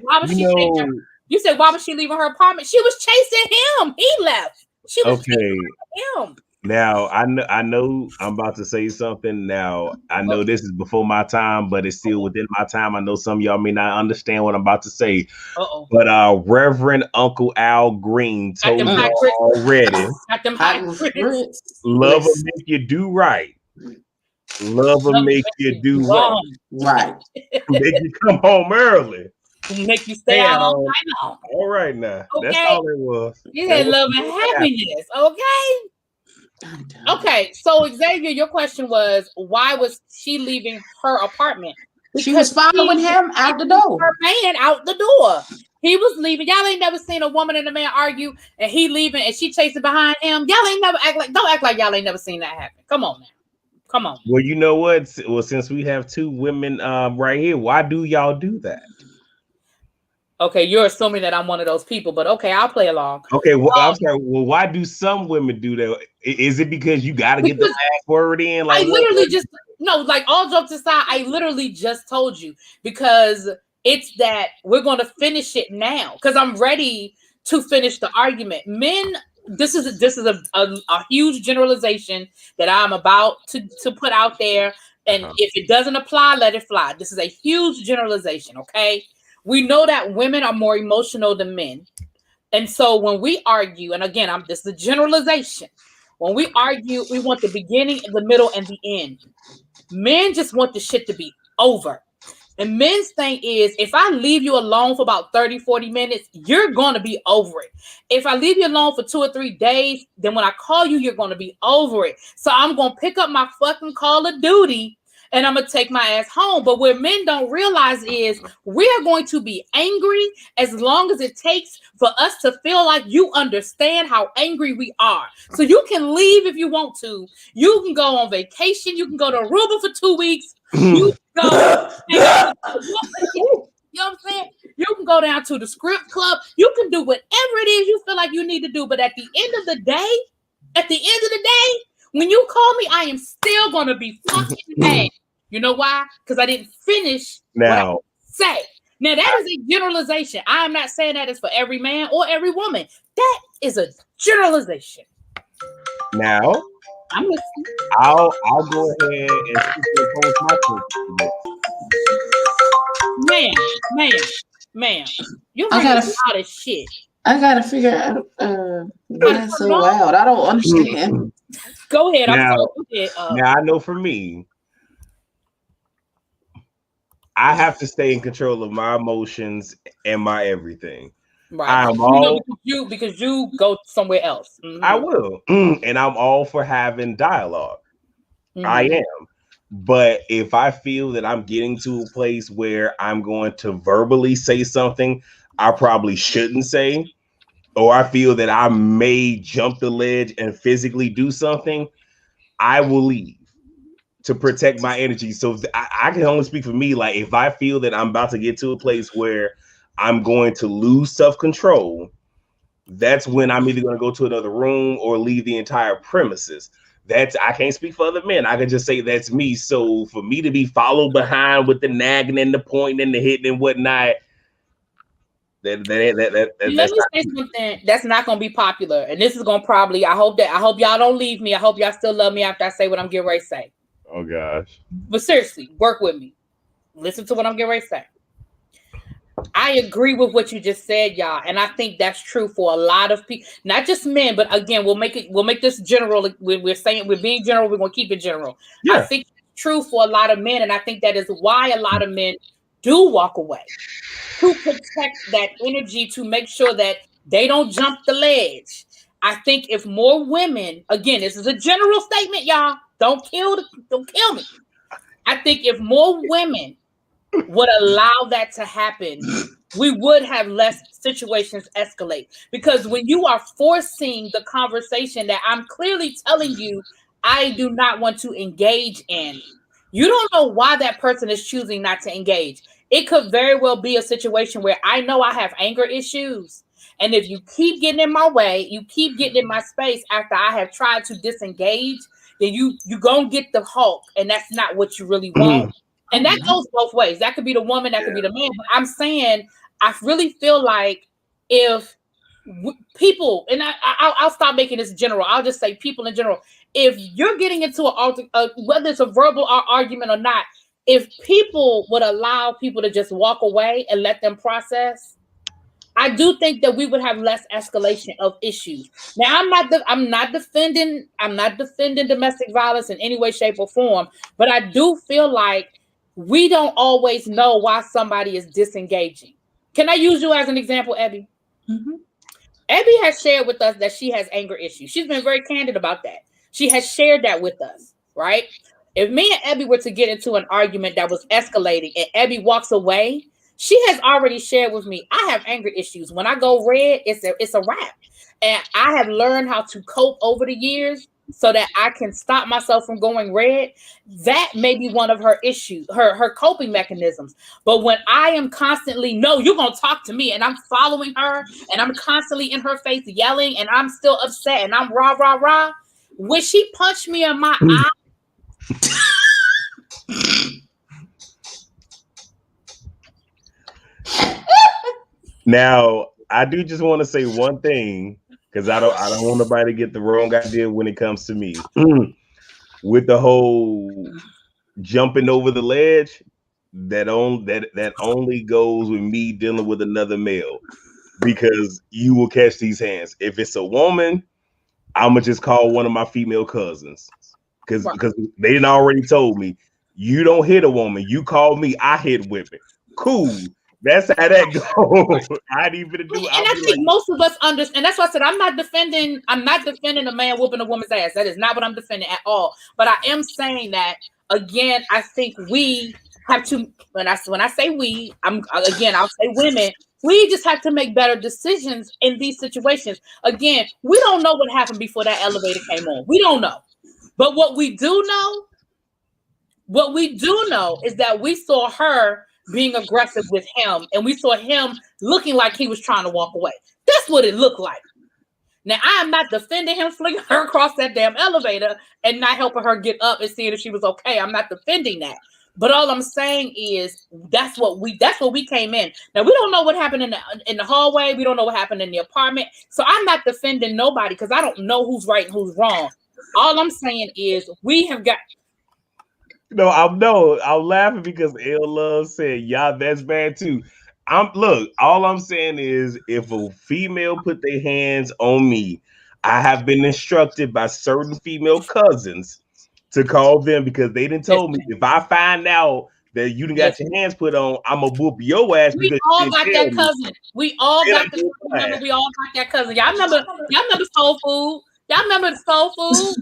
Why was she leaving? You said why was she leaving her apartment? She was chasing him. He left. She was chasing him. Now I know I'm about to say something. Now I know this is before my time, but it's still within my time. I know some of y'all may not understand what I'm about to say. But Reverend Uncle Al Green told you already. Love will make you do right. Love will make you do wrong. Right. Make you come home early. Make you stay out all night long. All right now. Okay. That's all it was. You had love and happiness. Okay. Okay, so Xavier, your question was why was she leaving her apartment? Because she was following him out the door. Her man out the door. He was leaving. Y'all ain't never seen a woman and a man argue and he leaving and she chasing behind him. Y'all ain't never don't act like y'all ain't never seen that happen. Come on now. Come on. Well, you know what? Well, since we have two women right here, why do y'all do that? Okay, you're assuming that I'm one of those people, but okay, I'll play along. Okay, well, I'm sorry. Well, why do some women do that? Is it because you got to get the last word in? Like, I literally like all jokes aside, I literally just told you because it's that we're going to finish it now because I'm ready to finish the argument. Men, this is a huge generalization that I'm about to put out there, and if it doesn't apply, let it fly. This is a huge generalization, okay? We know that women are more emotional than men. And so when we argue, and again, this is a generalization. When we argue, we want the beginning, the middle, and the end. Men just want the shit to be over. And men's thing is, if I leave you alone for about 30, 40 minutes, you're going to be over it. If I leave you alone for 2 or 3 days, then when I call you, you're going to be over it. So I'm going to pick up my fucking Call of Duty and I'm going to take my ass home. But what men don't realize is we are going to be angry as long as it takes for us to feel like you understand how angry we are. So you can leave if you want to. You can go on vacation. You can go to Aruba for 2 weeks. You can go. You know what I'm saying? You can go down to the script club. You can do whatever it is you feel like you need to do. But at the end of the day, when you call me, I am still going to be fucking mad. You know why? Because I didn't finish what I say. Now, that is a generalization. I am not saying that is for every man or every woman. That is a generalization. Now, I'm listening. I'll go ahead and superimpose my truth. Man, you're bringing a lot of shit. I gotta figure out why it's so loud. I don't understand. Go ahead. Now I know for me, I have to stay in control of my emotions and my everything. Right. Because you go somewhere else. Mm-hmm. I will. And I'm all for having dialogue. Mm-hmm. I am. But if I feel that I'm getting to a place where I'm going to verbally say something I probably shouldn't say, or I feel that I may jump the ledge and physically do something, I will leave to protect my energy. So I can only speak for me. Like, if I feel that I'm about to get to a place where I'm going to lose self-control, that's when I'm either going to go to another room or leave the entire premises. I can't speak for other men. I can just say that's me. So for me to be followed behind with the nagging and the pointing and the hitting and whatnot, let me say something that's not going to be popular. And this is going to probably, I hope y'all don't leave me. I hope y'all still love me after I say what I'm getting ready to say. Oh gosh. But seriously, work with me. Listen to what I'm getting ready to say. I agree with what you just said, y'all, and I think that's true for a lot of people, not just men, but again, we'll make this general. We're saying we're being general. We're gonna keep it general. Yeah. I think it's true for a lot of men, and I think that is why a lot of men do walk away, to protect that energy, to make sure that they don't jump the ledge. I think if more women, again, this is a general statement, y'all. Don't kill me. I think if more women would allow that to happen, we would have less situations escalate. Because when you are forcing the conversation that I'm clearly telling you I do not want to engage in, you don't know why that person is choosing not to engage. It could very well be a situation where I know I have anger issues. And if you keep getting in my way, you keep getting in my space after I have tried to disengage, then you gonna get the Hulk, and that's not what you really want. And that goes both ways. That could be the woman, that could be the man. But I'm saying, I really feel like if people, and I'll stop making this general. I'll just say people in general. If you're getting into whether it's a verbal argument or not, if people would allow people to just walk away and let them process, I do think that we would have less escalation of issues. Now, I'm not defending domestic violence in any way, shape, or form, but I do feel like we don't always know why somebody is disengaging. Can I use you as an example, Abby? Mm-hmm. Abby has shared with us that she has anger issues. She's been very candid about that. She has shared that with us, right? If me and Abby were to get into an argument that was escalating and Abby walks away, she has already shared with me, I have anger issues. When I go red, it's a wrap. And I have learned how to cope over the years so that I can stop myself from going red. That may be one of her issues, her coping mechanisms. But when I am constantly, no, you're going to talk to me, and I'm following her, and I'm constantly in her face yelling, and I'm still upset, and I'm rah, rah, rah. When she punched me in my eye, Now, I do just want to say one thing, because I don't want nobody to get the wrong idea when it comes to me. With the whole jumping over the ledge, that only goes with me dealing with another male, because you will catch these hands. If it's a woman, I'ma just call one of my female cousins, because they didn't already told me, you don't hit a woman, you call me, I hit women. Cool. That's how that goes. I didn't even do. And I think most of us understand. And that's why I said I'm not defending a man whooping a woman's ass. That is not what I'm defending at all. But I am saying that again. I think we have to. When I say we, I'll say women. We just have to make better decisions in these situations. Again, we don't know what happened before that elevator came on. We don't know. But what we do know is that we saw her being aggressive with him, and we saw him looking like he was trying to walk away. That's what it looked like. Now, I am not defending him flinging her across that damn elevator and not helping her get up and seeing if she was okay. I'm not defending that. But all I'm saying is that's what we came in. Now, we don't know what happened in the hallway. We don't know what happened in the apartment. So I'm not defending nobody because I don't know who's right and who's wrong. All I'm saying is we have got. I'm laughing because L Love said, "Yeah, that's bad too." All I'm saying is, if a female put their hands on me, I have been instructed by certain female cousins to call them, because they didn't told me, if I find out that you done got your hands put on, I'm gonna whoop your ass. We all got that cousin. We all got that cousin. Y'all remember soul food? Y'all remember the soul food?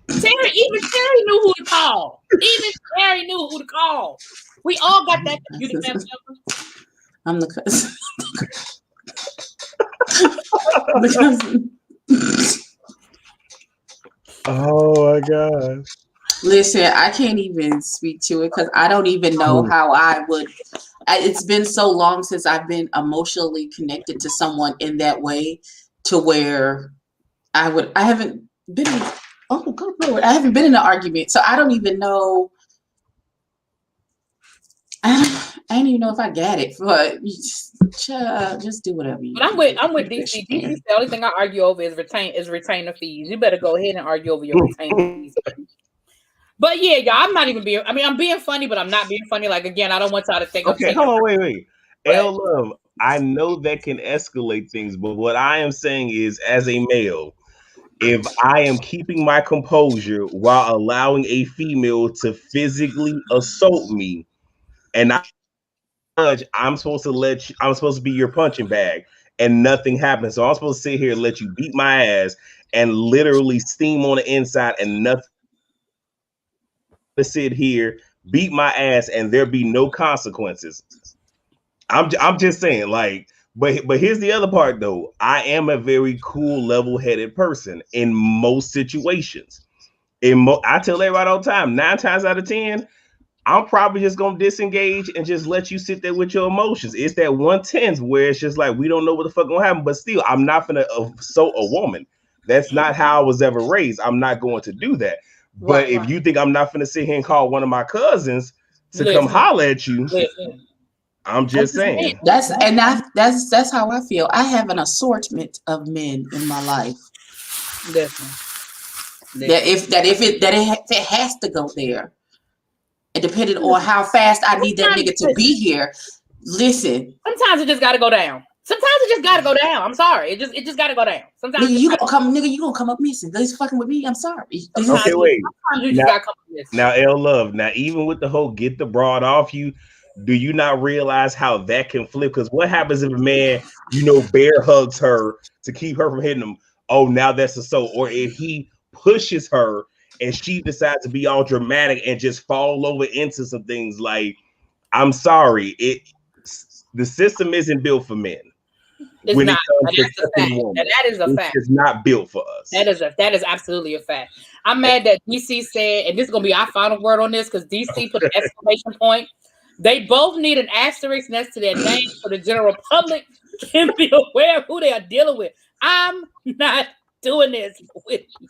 Terry knew who to call. Even Terry knew who to call. We all got that. You the family member? I'm the cousin. The cousin. Oh my God. Listen, I can't even speak to it because I don't even know how I would. It's been so long since I've been emotionally connected to someone in that way, to where I haven't been. Oh, good Lord. I haven't been in an argument, so I don't even know. I don't even know if I got it, but just do whatever you. But I'm with DC. DC, the only thing I argue over is retainer fees. You better go ahead and argue over your retainer fees. But yeah, y'all, I'm being funny, but I'm not being funny. Like, again, I don't want y'all to think. Okay, hold on, wait. L Love, I know that can escalate things, but what I am saying is, as a male, if I am keeping my composure while allowing a female to physically assault me, and I'm supposed to I'm supposed to be your punching bag, and nothing happens. So I'm supposed to sit here and let you beat my ass and literally steam on the inside, and nothing. To sit here, beat my ass, and there be no consequences. I'm just saying, like, but here's the other part though. I am a very cool, level-headed person in most situations. I tell everybody all the time, 9 times out of 10, I'm probably just gonna disengage and just let you sit there with your emotions. It's that 1/10 where it's just like we don't know what the fuck gonna happen, but still, I'm not gonna assault a woman. That's not how I was ever raised. I'm not going to do that. But if you think I'm not gonna sit here and call one of my cousins to come holler at you, I'm just saying. That's how I feel. I have an assortment of men in my life. That if it has to go there, and depending on how fast I need that nigga to be here, listen. Sometimes it just gotta go down. I'm sorry. It just gotta go down. Sometimes you gonna come up missing. They's fucking with me. I'm sorry. Okay, wait. Now, L Love. Now, even with the whole get the broad off you, do you not realize how that can flip? Because what happens if a man, bear hugs her to keep her from hitting him? Oh, now that's assault. Or if he pushes her and she decides to be all dramatic and just fall over into some things, like, I'm sorry, the system isn't built for men. It's not. That's a fact. That is a fact. It's not built for us. That is absolutely a fact. I'm mad that DC said, and this is gonna be our final word on this, because DC put an exclamation point. They both need an asterisk next to their name so the general public can be aware of who they are dealing with. I'm not doing this with you.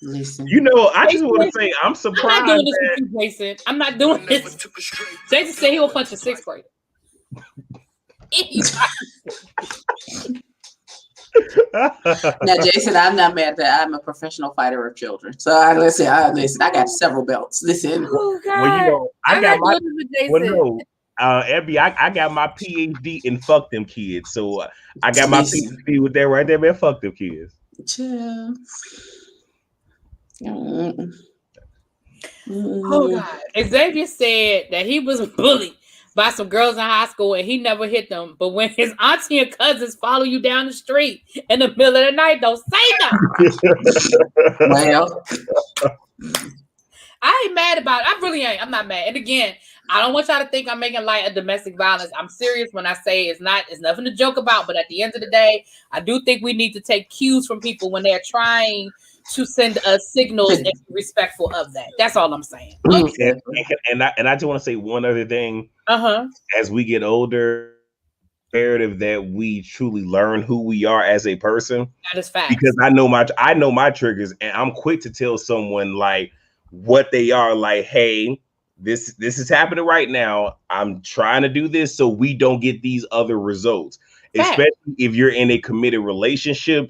Listen. I just want to say I'm surprised. I'm not doing this with you, Jason. I'm not doing this. Jason said he will punch a 6th grader. Now, Jason, I'm not mad that I'm a professional fighter of children. So I got several belts. Listen. Oh, God. I got my Abby, I got my PhD in fuck them kids. So I got my PhD with that right there, man. Fuck them kids. Chill. Oh, God. Xavier said that he was bullied by some girls in high school and he never hit them. But when his auntie and cousins follow you down the street in the middle of the night, don't say nothing. Well, I ain't mad about it. I really ain't. I'm not mad. And again, I don't want y'all to think I'm making light of domestic violence. I'm serious when I say it's nothing to joke about. But at the end of the day, I do think we need to take cues from people when they're trying to send us signals and be respectful of that. That's all I'm saying. Okay. And I just want to say one other thing. As we get older, imperative that we truly learn who we are as a person. That is fact. Because I know my triggers, and I'm quick to tell someone like what they are. Like, hey, this is happening right now. I'm trying to do this so we don't get these other results. Fact. Especially if you're in a committed relationship.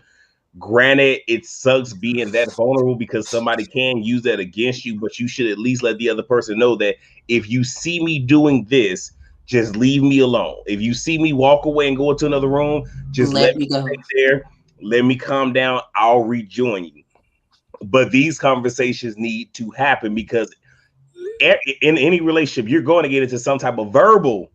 Granted, it sucks being that vulnerable because somebody can use that against you, but you should at least let the other person know that if you see me doing this, just leave me alone. If you see me walk away and go into another room, just let me stay there. Let me calm down. I'll rejoin you. But these conversations need to happen because in any relationship, you're going to get into some type of verbal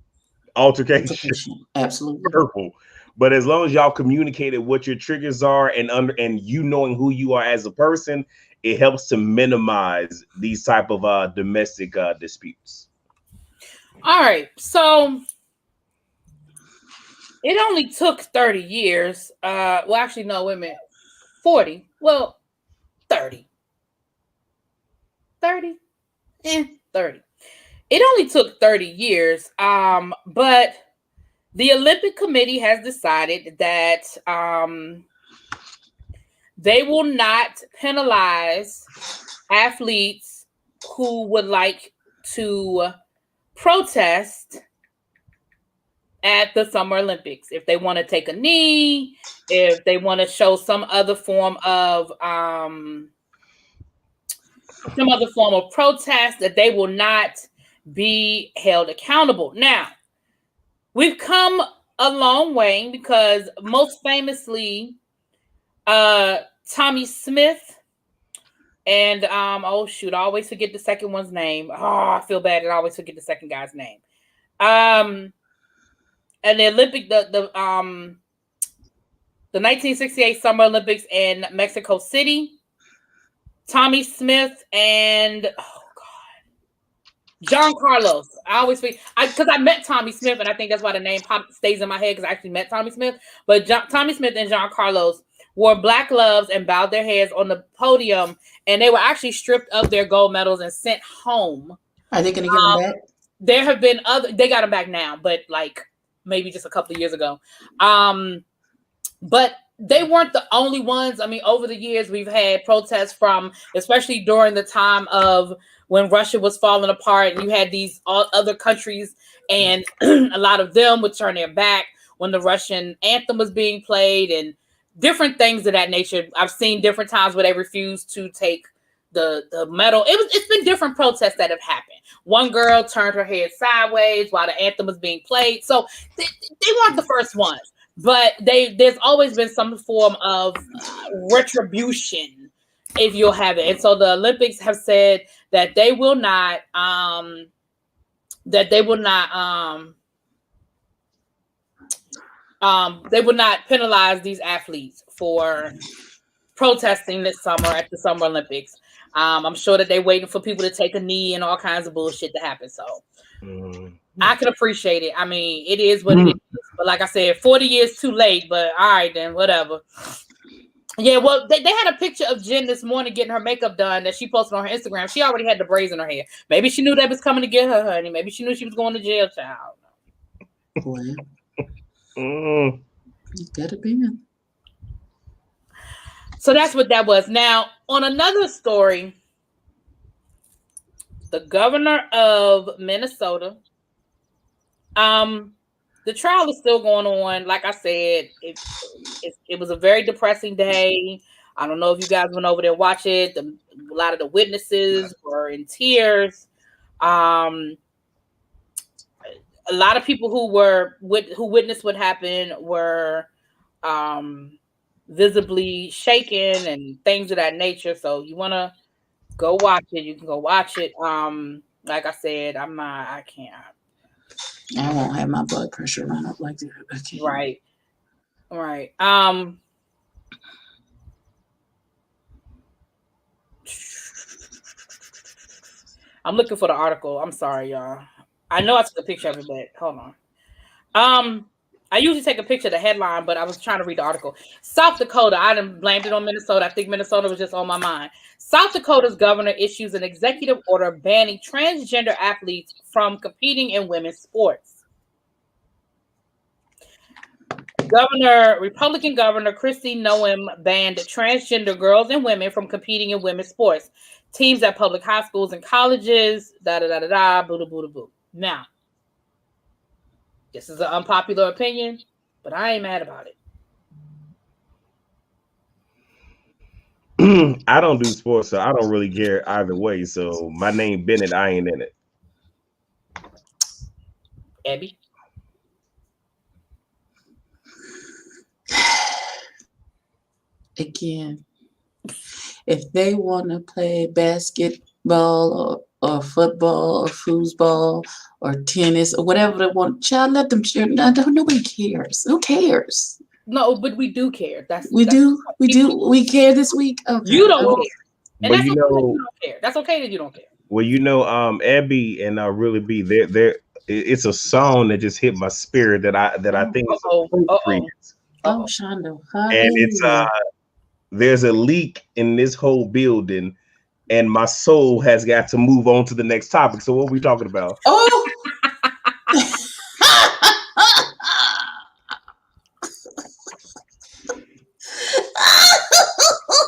altercation. Absolutely. Verbal. But as long as y'all communicated what your triggers are and you knowing who you are as a person, it helps to minimize these type of domestic disputes. All right. So it only took 30 years. Well, actually, no, wait a minute. 40. Well, 30. 30? 30. It only took 30 years. But the Olympic Committee has decided that they will not penalize athletes who would like to protest at the Summer Olympics. If they want to take a knee, if they want to show some other form of protest, that they will not be held accountable. Now, we've come a long way because most famously, Tommy Smith and oh shoot, I always forget the second one's name. Oh, I feel bad that I always forget the second guy's name. And the Olympic, the 1968 Summer Olympics in Mexico City. Tommy Smith and John Carlos. I always think because I met Tommy Smith, and I think that's why the name stays in my head because I actually met Tommy Smith. But Tommy Smith and John Carlos wore black gloves and bowed their heads on the podium, and they were actually stripped of their gold medals and sent home. Are they going to give them back? There have been other. They got them back now, but like maybe just a couple of years ago. But they weren't the only ones. I mean, over the years, we've had protests from, especially during the time of when Russia was falling apart, and you had these other countries, and a lot of them would turn their back when the Russian anthem was being played, and different things of that nature. I've seen different times where they refused to take the medal. It's been different protests that have happened. One girl turned her head sideways while the anthem was being played. So they weren't the first ones. But there's always been some form of retribution, if you'll have it. And so the Olympics have said that they will not penalize these athletes for protesting this summer at the Summer Olympics. I'm sure that they're waiting for people to take a knee and all kinds of bullshit to happen. So I can appreciate it. I mean, it is what it is. But like I said, 40 years too late, but all right then, whatever. Yeah, well, they had a picture of Jen this morning getting her makeup done that she posted on her Instagram. She already had the braids in her hair. Maybe she knew they was coming to get her, honey. Maybe she knew she was going to jail, child. Boy. You gotta be in. So that's what that was. Now, on another story, the governor of Minnesota, the trial is still going on. Like I said, it was a very depressing day. I don't know if you guys went over there and watched it. A lot of the witnesses were in tears. A lot of people who witnessed what happened were visibly shaken and things of that nature. So you want to go watch it, you can go watch it. Like I said, I can't. I won't have my blood pressure run up like that. I can't. Right. I'm looking for the article. I'm sorry, y'all. I know I took a picture of it, but hold on. I usually take a picture of the headline, but I was trying to read the article. South Dakota, I done blamed it on Minnesota. I think Minnesota was just on my mind. South Dakota's governor issues an executive order banning transgender athletes from competing in women's sports. Republican Governor Kristi Noem banned transgender girls and women from competing in women's sports. Teams at public high schools and colleges, boo. Now, this is an unpopular opinion, but I ain't mad about it. I don't do sports, so I don't really care either way. So my name Bennett, I ain't in it. Abby? Again, if they want to play basketball or football or foosball or tennis or whatever they want, child, let them share. Nobody cares. Who cares? No, but we do care. We We care this week. Okay. You don't care. And but that's you okay know, that you don't care. That's okay that you don't care. Well, you know, Abby and Really B, there. It's a song that just hit my spirit that I think is appropriate. Shonda. And it's there's a leak in this whole building, and my soul has got to move on to the next topic. So what are we talking about? Oh.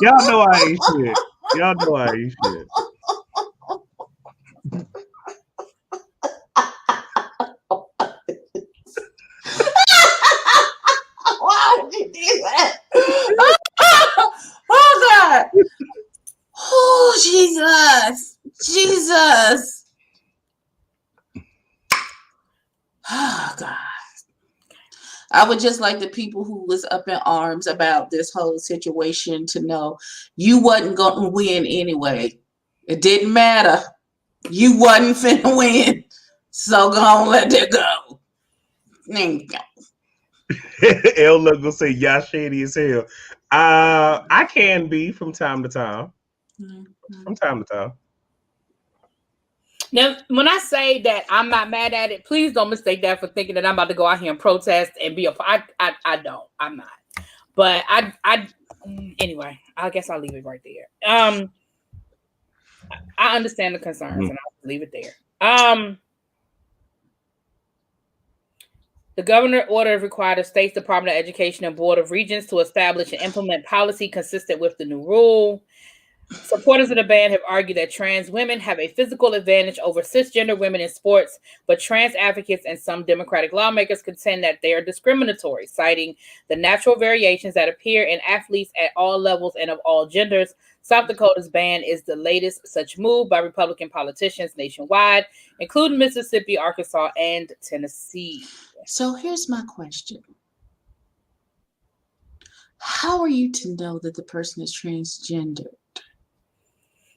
Y'all know I ain't shit. Y'all know I ain't shit. Why did you do that? Oh God! Oh Jesus! Oh God! I would just like the people who was up in arms about this whole situation to know you wasn't going to win anyway. It didn't matter. You wasn't finna win. So go on, let that go. L look gonna say y'all shady as hell. I can be from time to time. From time to time. Now, when I say that I'm not mad at it, please don't mistake that for thinking that I'm about to go out here and protest and be I don't. I'm not. But anyway, I guess I'll leave it right there. I understand the concerns and I'll leave it there. The governor ordered required the State's Department of Education and Board of Regents to establish and implement policy consistent with the new rule. Supporters of the ban have argued that trans women have a physical advantage over cisgender women in sports, but trans advocates and some Democratic lawmakers contend that they are discriminatory, citing the natural variations that appear in athletes at all levels and of all genders. South Dakota's ban is the latest such move by Republican politicians nationwide, including Mississippi, Arkansas, and Tennessee. So here's my question. How are you to know that the person is transgender?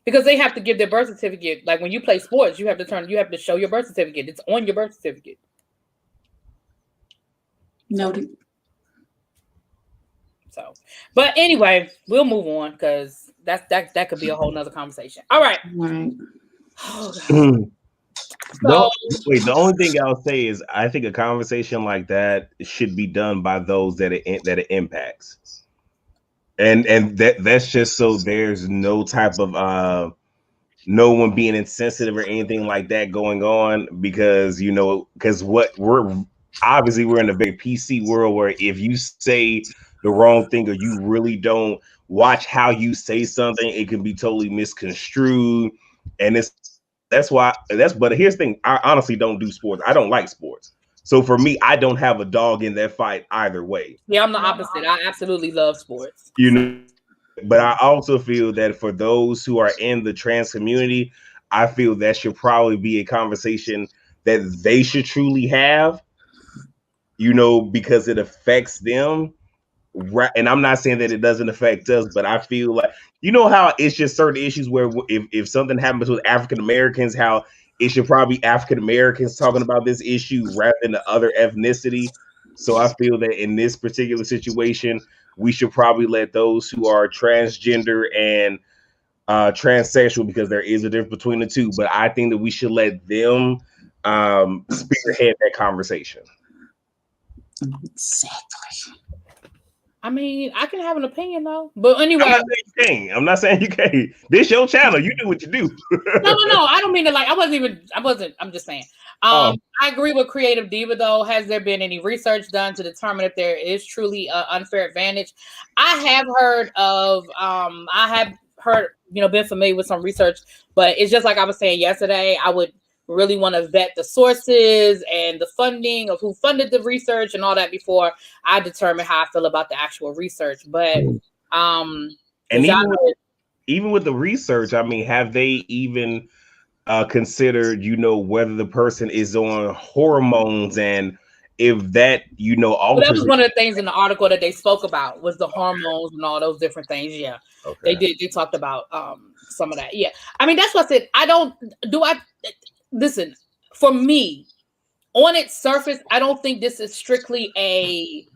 Because they have to give their birth certificate. Like when you play sports, you have to show your birth certificate. It's on your birth certificate. Noted. So, but anyway, we'll move on because that could be a whole nother conversation. All right. Right. Oh, God. The only thing I'll say is I think a conversation like that should be done by those that it impacts. And that's just so there's no type of no one being insensitive or anything like that going on, because we're in a very PC world where if you say the wrong thing or you really don't watch how you say something, it can be totally misconstrued. And but here's the thing, I honestly don't do sports. I don't like sports. So for me, I don't have a dog in that fight either way. Yeah, I'm the opposite. I absolutely love sports. But I also feel that for those who are in the trans community, I feel that should probably be a conversation that they should truly have, because it affects them. Right. And I'm not saying that it doesn't affect us, but I feel like, how it's just certain issues where if something happens with African Americans, how it should probably be African Americans talking about this issue rather than the other ethnicity. So I feel that in this particular situation, we should probably let those who are transgender and transsexual, because there is a difference between the two. But I think that we should let them spearhead that conversation. Exactly. I mean, I can have an opinion though. But anyway, I'm not saying you can't. This your channel. You do what you do. No. I don't mean to I'm just saying. I agree with Creative Diva though. Has there been any research done to determine if there is truly an unfair advantage? I have heard, been familiar with some research, but it's just like I was saying yesterday, I would really want to vet the sources and the funding of who funded the research and all that before I determine how I feel about the actual research. But and even with the research, I mean, have they even considered, whether the person is on hormones and if that, alters. That was one of the things in the article that they spoke about was the hormones and all those different things. Yeah, okay. They talked about some of that. Yeah, I mean, that's what I said. Listen, for me, on its surface, I don't think this is strictly a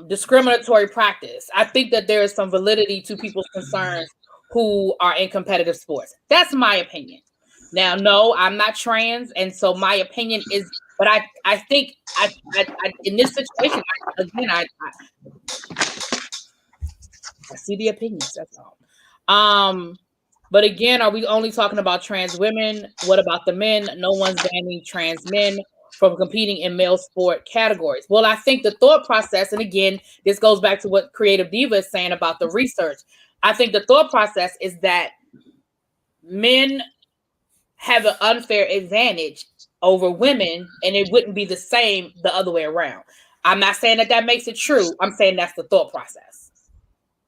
discriminatory practice. I think that there is some validity to people's concerns who are in competitive sports. That's my opinion. Now, no, I'm not trans, and so my opinion is, but I think I in this situation, I see the opinions. That's all. But again, are we only talking about trans women? What about the men? No one's banning trans men from competing in male sport categories. Well, I think the thought process, and again, this goes back to what Creative Diva is saying about the research. I think the thought process is that men have an unfair advantage over women, and it wouldn't be the same the other way around. I'm not saying that makes it true. I'm saying that's the thought process.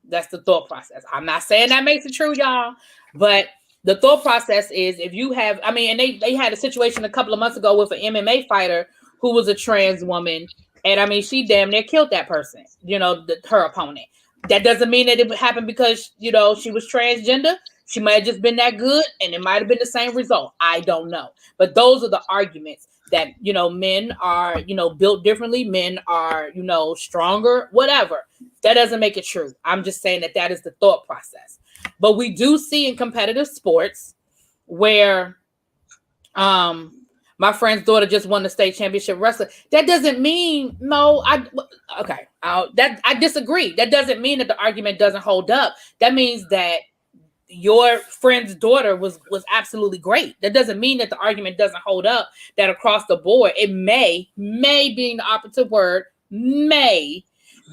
That's the thought process. I'm not saying that makes it true, y'all. But the thought process is if you have, and they had a situation a couple of months ago with an MMA fighter who was a trans woman. And I mean, she damn near killed that person, her opponent. That doesn't mean that it happened because, she was transgender. She might have just been that good and it might have been the same result. I don't know. But those are the arguments that, men are, built differently. Men are, stronger, whatever. That doesn't make it true. I'm just saying that is the thought process. But we do see in competitive sports where my friend's daughter just won the state championship wrestler. That doesn't mean I disagree. That doesn't mean that the argument doesn't hold up. That means that your friend's daughter was absolutely great. That doesn't mean that the argument doesn't hold up, that across the board, it may being the operative word, may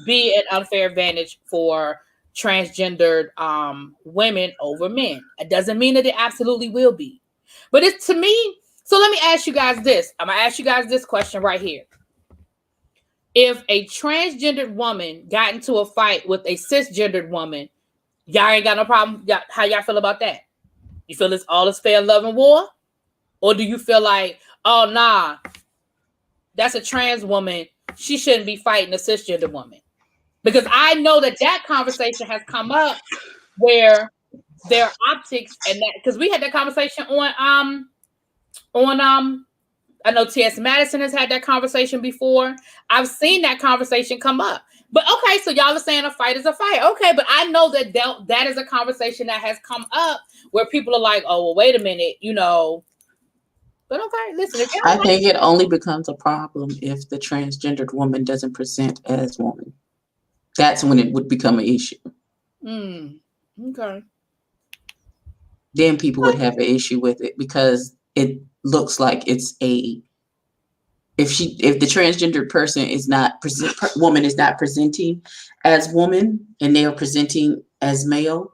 be an unfair advantage for transgendered women over men. It doesn't mean that it absolutely will be. But it's to me, so let me ask you guys this. I'm going to ask you guys this question right here. If a transgendered woman got into a fight with a cisgendered woman, y'all ain't got no problem. How y'all feel about that? You feel all is fair, love, and war? Or do you feel like, oh, nah, that's a trans woman. She shouldn't be fighting a cisgender woman? Because I know that conversation has come up where their optics and that, because we had that conversation on I know T.S. Madison has had that conversation before. I've seen that conversation come up. But okay, so y'all are saying a fight is a fight. Okay, but I know that is a conversation that has come up where people are like, oh, well, wait a minute, But okay, listen. I think it only becomes a problem if the transgendered woman doesn't present as woman. That's when it would become an issue. Okay. Then people would have an issue with it because it looks like it's if the transgendered person woman is not presenting as woman and they are presenting as male,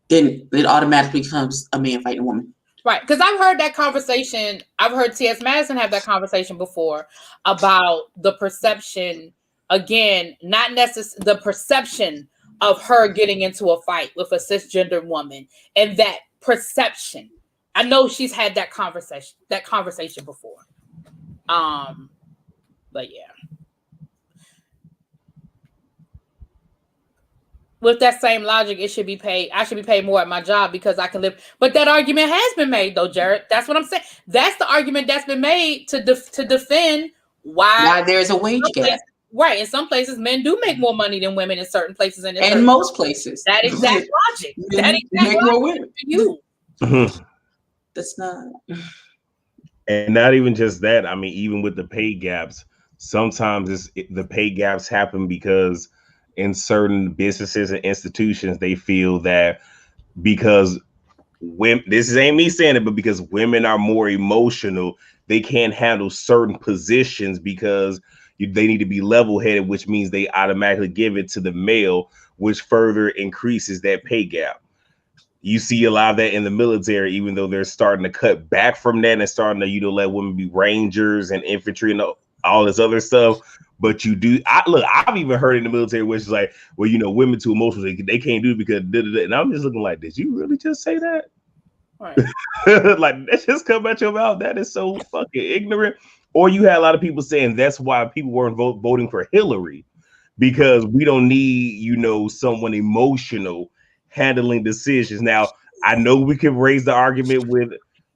then it automatically becomes a man fighting a woman. Right, because I've heard that conversation. I've heard T.S. Madison have that conversation before about the perception. Again, not necessarily the perception of her getting into a fight with a cisgender woman, and that perception. I know she's had that conversation before. But yeah. With that same logic, it should be paid. I should be paid more at my job because I can live. But that argument has been made, though, Jared. That's what I'm saying. That's the argument that's been made to defend why there's a wage gap. Right. In some places, men do make more money than women in certain places. And in most places. That exact logic. That exact logic more women. You. That's not. And not even just that. I mean, even with the pay gaps, sometimes the pay gaps happen because in certain businesses and institutions, they feel that because women, this ain't me saying it, but because women are more emotional, they can't handle certain positions because they need to be level-headed, which means they automatically give it to the male, which further increases that pay gap. You see a lot of that in the military, even though they're starting to cut back from that and starting to, let women be rangers and infantry and all this other stuff. But you do, I've even heard in the military, which is like, well, women too emotional, they can't do it because, and I'm just looking like, did you really just say that? Right. Like, that just come out your mouth. That is so fucking ignorant. Or you had a lot of people saying that's why people weren't voting for Hillary, because we don't need, someone emotional handling decisions. Now, I know we could raise the argument with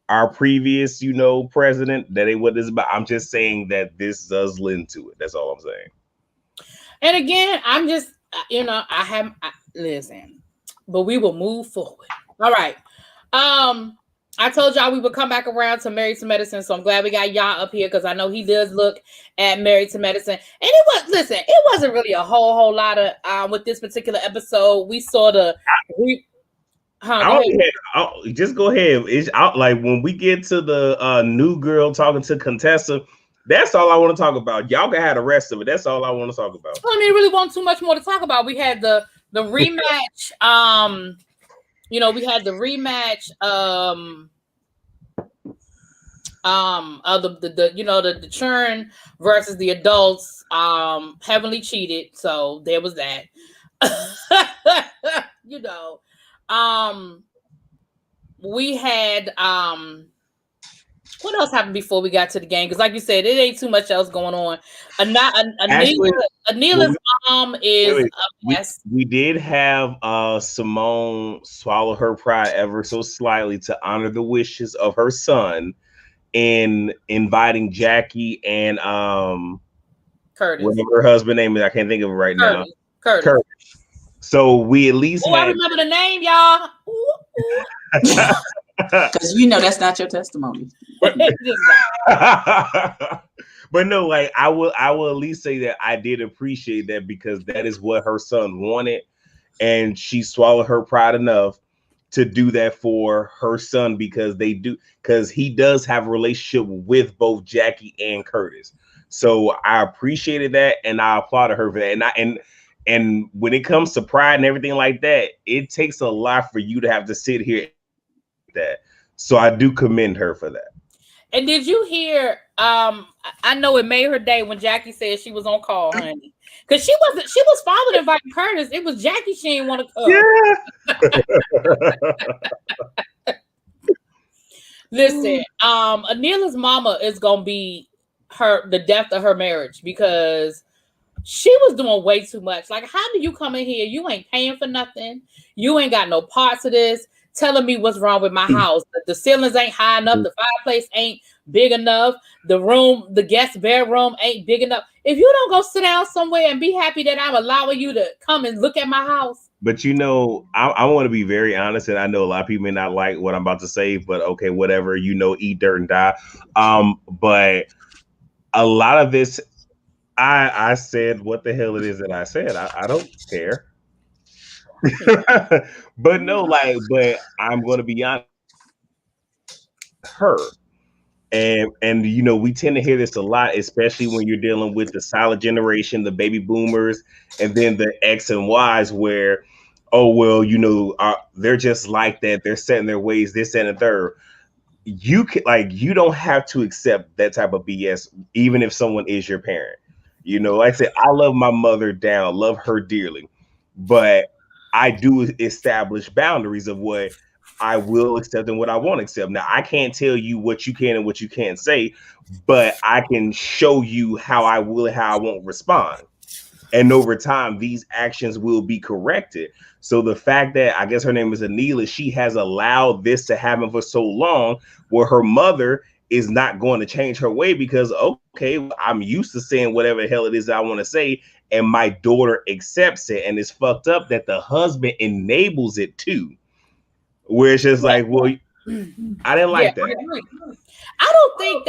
our previous, president, that ain't what this is about. I'm just saying that this does lend to it. That's all I'm saying. And again, I'm just, listen, but we will move forward. All right. I told y'all we would come back around to Married to Medicine, so I'm glad we got y'all up here because I know he does look at Married to Medicine. And it wasn't really a whole lot of with this particular episode. We saw just go ahead. It's out like when we get to the new girl talking to Contessa. That's all I want to talk about. Y'all can have the rest of it. That's all I want to talk about. I mean, really want too much more to talk about. We had the rematch. We had the rematch of the churn versus the adults heavily cheated. So there was that. We had What else happened before we got to the game? Because, like you said, it ain't too much else going on. Actually, Anila's mom is we did have Simone swallow her pride ever so slightly to honor the wishes of her son in inviting Jackie and Curtis. whatever her husband name is. I can't think of it right now. Curtis. So we at least I remember the name, y'all. Because you know that's not your testimony. But no, like I will at least say that I did appreciate that because that is what her son wanted, and she swallowed her pride enough to do that for her son because he does have a relationship with both Jackie and Curtis. So I appreciated that and I applauded her for that. And when it comes to pride and everything like that, it takes a lot for you to have to sit here that. So I do commend her for that. And did you hear? I know it made her day when Jackie said she was on call, honey, because she was father inviting Curtis. It was Jackie. She didn't want to come. Yeah. Listen, Anila's mama is gonna be the death of her marriage because she was doing way too much. Like, how do you come in here? You ain't paying for nothing. You ain't got no parts of this. Telling me what's wrong with my house. The ceilings ain't high enough. The fireplace ain't big enough. The guest bedroom ain't big enough. If you don't go sit down somewhere and be happy that I'm allowing you to come and look at my house. But you know, I want to be very honest, and I know a lot of people may not like what I'm about to say, but okay, whatever, eat dirt and die. But a lot of this, I said what the hell it is that I said. I don't care. But I'm going to be honest. Her and we tend to hear this a lot, especially when you're dealing with the silent generation, the baby boomers, and then the X and Y's, where they're just like that. They're set in their ways. This and the third. You don't have to accept that type of BS, even if someone is your parent. Like I said, I love my mother down, love her dearly, but I do establish boundaries of what I will accept and what I won't accept. Now, I can't tell you what you can and what you can't say, but I can show you how I will and how I won't respond. And over time, these actions will be corrected. So the fact that, I guess her name is Anila, she has allowed this to happen for so long, where her mother is not going to change her way because, okay, I'm used to saying whatever the hell it is that I want to say, and my daughter accepts it. And it's fucked up that the husband enables it too. Where it's just like, well, I didn't like that. I don't think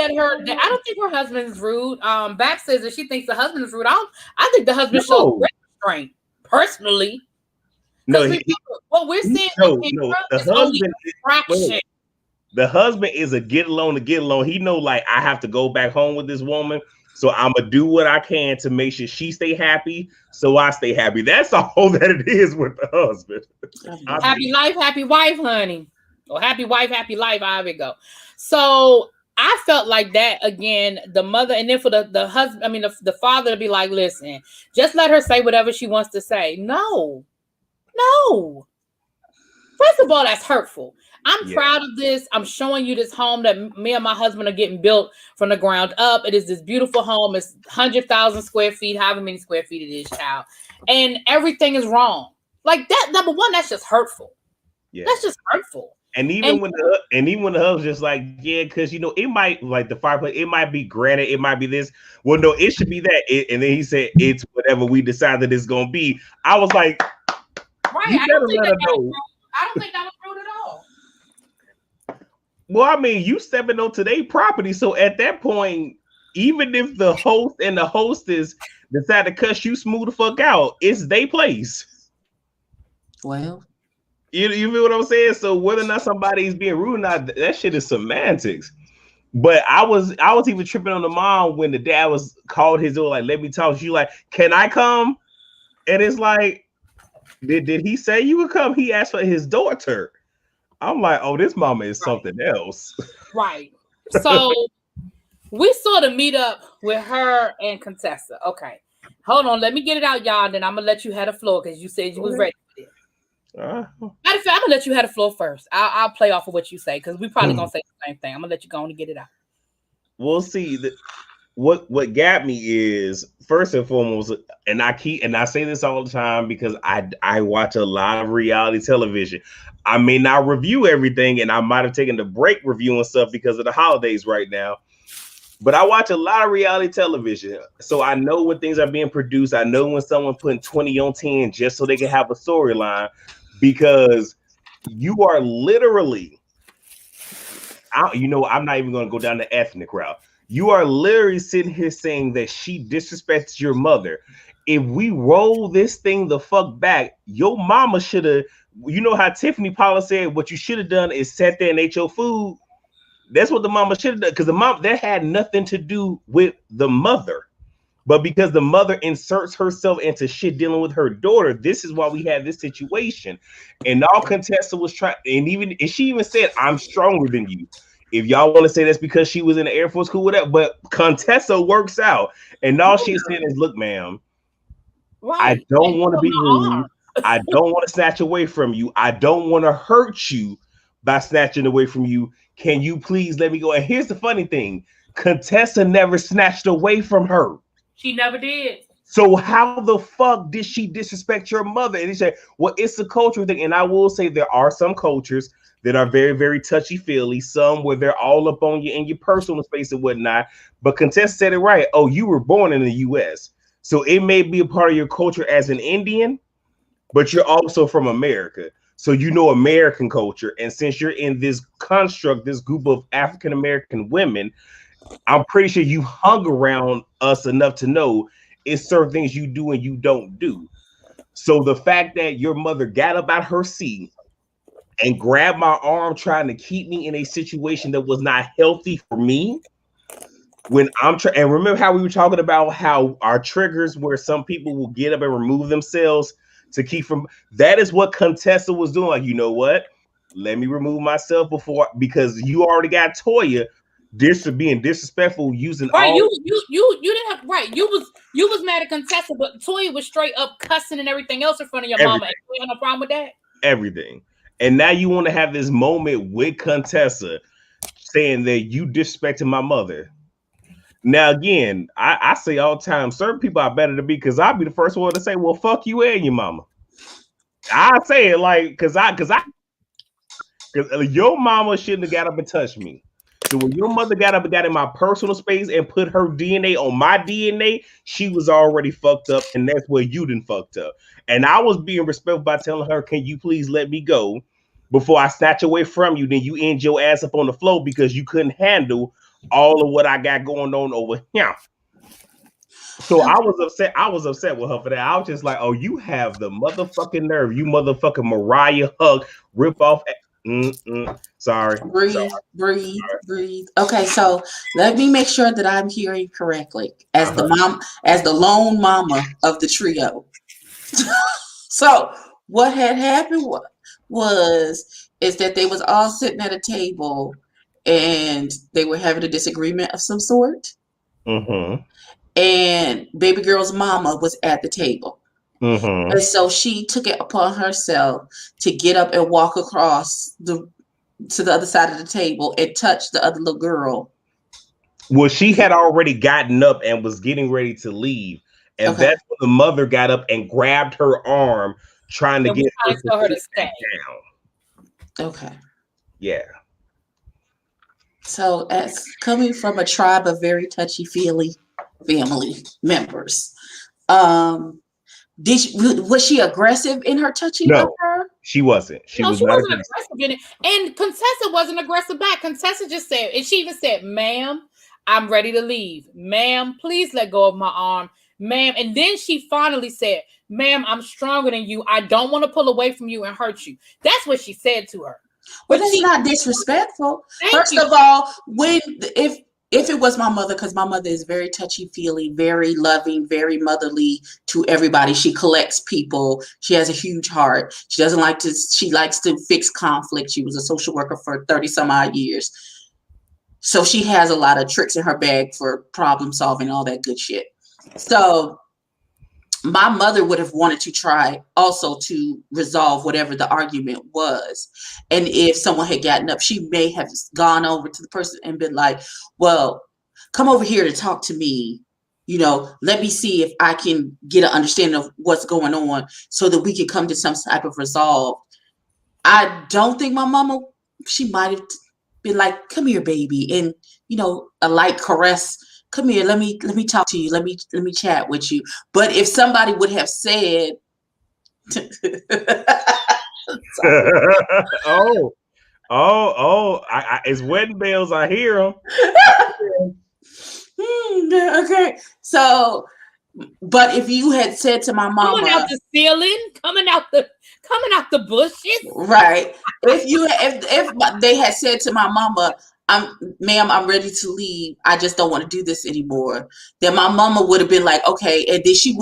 her husband is rude. Back says that she thinks the husband is rude. I think the husband shows great restraint, personally. No, what we're seeing the husband is a get along. He know, like, I have to go back home with this woman, so I'm gonna do what I can to make sure she stay happy, so I stay happy. That's all that it is with the husband. Happy life, happy wife, honey. Or happy wife, happy life, however it go. So I felt like that again, the mother, and then for the husband, the father to be like, listen, just let her say whatever she wants to say. No. First of all, that's hurtful. I'm proud of this. I'm showing you this home that me and my husband are getting built from the ground up. It is this beautiful home. It's 100,000 square feet, however many square feet it is, child. And everything is wrong. Like that, number one, that's just hurtful. Yeah. That's just hurtful. And even when the husband's just like, yeah, because it might, like, the fireplace, it might be granite, it might be this. Well, no, it should be that. And then he said, it's whatever we decide that it's gonna be. I was like, right, I don't think that was rude at all. Well, you stepping onto their property, so at that point, even if the host and the hostess decide to cuss you smooth the fuck out, it's their place. Well, you feel what I'm saying? So whether or not somebody's being rude or not, that shit is semantics. But I was even tripping on the mom when the dad was called his door, like, let me talk to you, like, can I come? And it's like, did he say you would come? He asked for his daughter. I'm like, oh, this mama is something else. Right. So we sort of meet up with her and Contessa. Okay. Hold on. Let me get it out, y'all. Then I'm going to let you have the floor because you said you was ready for this. Matter of fact, I'm going to let you have the floor first. I'll play off of what you say because we probably going to say the same thing. I'm going to let you go on and get it out. we'll see. What got me is, first and foremost, and I say this all the time because I watch a lot of reality television. I may not review everything, and I might have taken the break reviewing stuff because of the holidays right now. But I watch a lot of reality television, so I know when things are being produced. I know when someone's putting 20 on 10 just so they can have a storyline, because you are literally, I'm not even going to go down the ethnic route. You are literally sitting here saying that she disrespects your mother. If we roll this thing the fuck back, your mama should have, you know how Tiffany Pollard said, what you should have done is sat there and ate your food. That's what the mama should have done, because the mom, that had nothing to do with the mother. But because the mother inserts herself into shit dealing with her daughter, this is why we have this situation. And all Contessa was trying, and she even said, I'm stronger than you. If y'all want to say that's because she was in the Air Force, cool with that. But Contessa works out. And all she said is, look, ma'am, I don't want to be rude. I don't want to snatch away from you. I don't want to hurt you by snatching away from you. Can you please let me go? And here's the funny thing. Contessa never snatched away from her. She never did. So how the fuck did she disrespect your mother? And he said, well, it's a cultural thing. And I will say there are some cultures that are very, very touchy-feely, some where they're all up on you in your personal space and whatnot. But Contessa said it right. Oh, you were born in the U.S., so it may be a part of your culture as an Indian, but you're also from America. So you know American culture. And since you're in this construct, this group of African-American women, I'm pretty sure you hung around us enough to know it's certain things you do and you don't do. So the fact that your mother got up out her seat and grabbed my arm trying to keep me in a situation that was not healthy for me, when I'm trying, and remember how we were talking about how our triggers where some people will get up and remove themselves to keep from, that is what Contessa was doing. Like, you know what? Let me remove myself before, because you already got Toya being disrespectful using right. all. You didn't have right. You was mad at Contessa, but Toya was straight up cussing and everything else in front of your mama. And you had no problem with that. Everything. And now you want to have this moment with Contessa saying that you disrespecting my mother. Now, again, I say all the time, certain people are better than me, because I'll be the first one to say, well, fuck you and your mama. I say it like, because your mama shouldn't have got up and touched me. So when your mother got up and got in my personal space and put her DNA on my DNA, she was already fucked up, and that's where you done fucked up. And I was being respectful by telling her, can you please let me go before I snatch away from you? Then you end your ass up on the floor because you couldn't handle all of what I got going on over here. So I was upset with her for that. I was just like, oh, you have the motherfucking nerve. You motherfucking Mariah Hug rip off. Sorry. Breathe. Okay, so let me make sure that I'm hearing correctly as the lone mama of the trio. So what had happened is that they was all sitting at a table and they were having a disagreement of some sort. Mm-hmm. And baby girl's mama was at the table. Mm-hmm. And so she took it upon herself to get up and walk across to the other side of the table and touch the other little girl. Well, she had already gotten up and was getting ready to leave. And that's when the mother got up and grabbed her arm, trying to get her to stay down. Okay. Yeah. So as coming from a tribe of very touchy-feely family members, was she aggressive in her touching of her? She wasn't. She wasn't aggressive in it. And Contessa wasn't aggressive back. Contessa just said, and she even said, ma'am, I'm ready to leave. Ma'am, please let go of my arm. Ma'am. And then she finally said, ma'am, I'm stronger than you. I don't want to pull away from you and hurt you. That's what she said to her. Well, that's not disrespectful. First of all, if it was my mother, because my mother is very touchy-feely, very loving, very motherly to everybody. She collects people. She has a huge heart. She likes to fix conflict. She was a social worker for 30 some odd years. So she has a lot of tricks in her bag for problem solving, all that good shit. So my mother would have wanted to try also to resolve whatever the argument was. And if someone had gotten up, she may have gone over to the person and been like, well, come over here to talk to me. You know, let me see if I can get an understanding of what's going on so that we can come to some type of resolve. I don't think my mama, she might have been like, come here, baby. And, you know, a light caress. Come here, let me talk to you. Let me chat with you. But if somebody would have said, it's wedding bells. I hear them. Okay. So, but if you had said to my mama, coming out the ceiling, coming out the bushes, right? If they had said to my mama, ma'am, I'm ready to leave. I just don't want to do this anymore. Then my mama would have been like, okay. And then she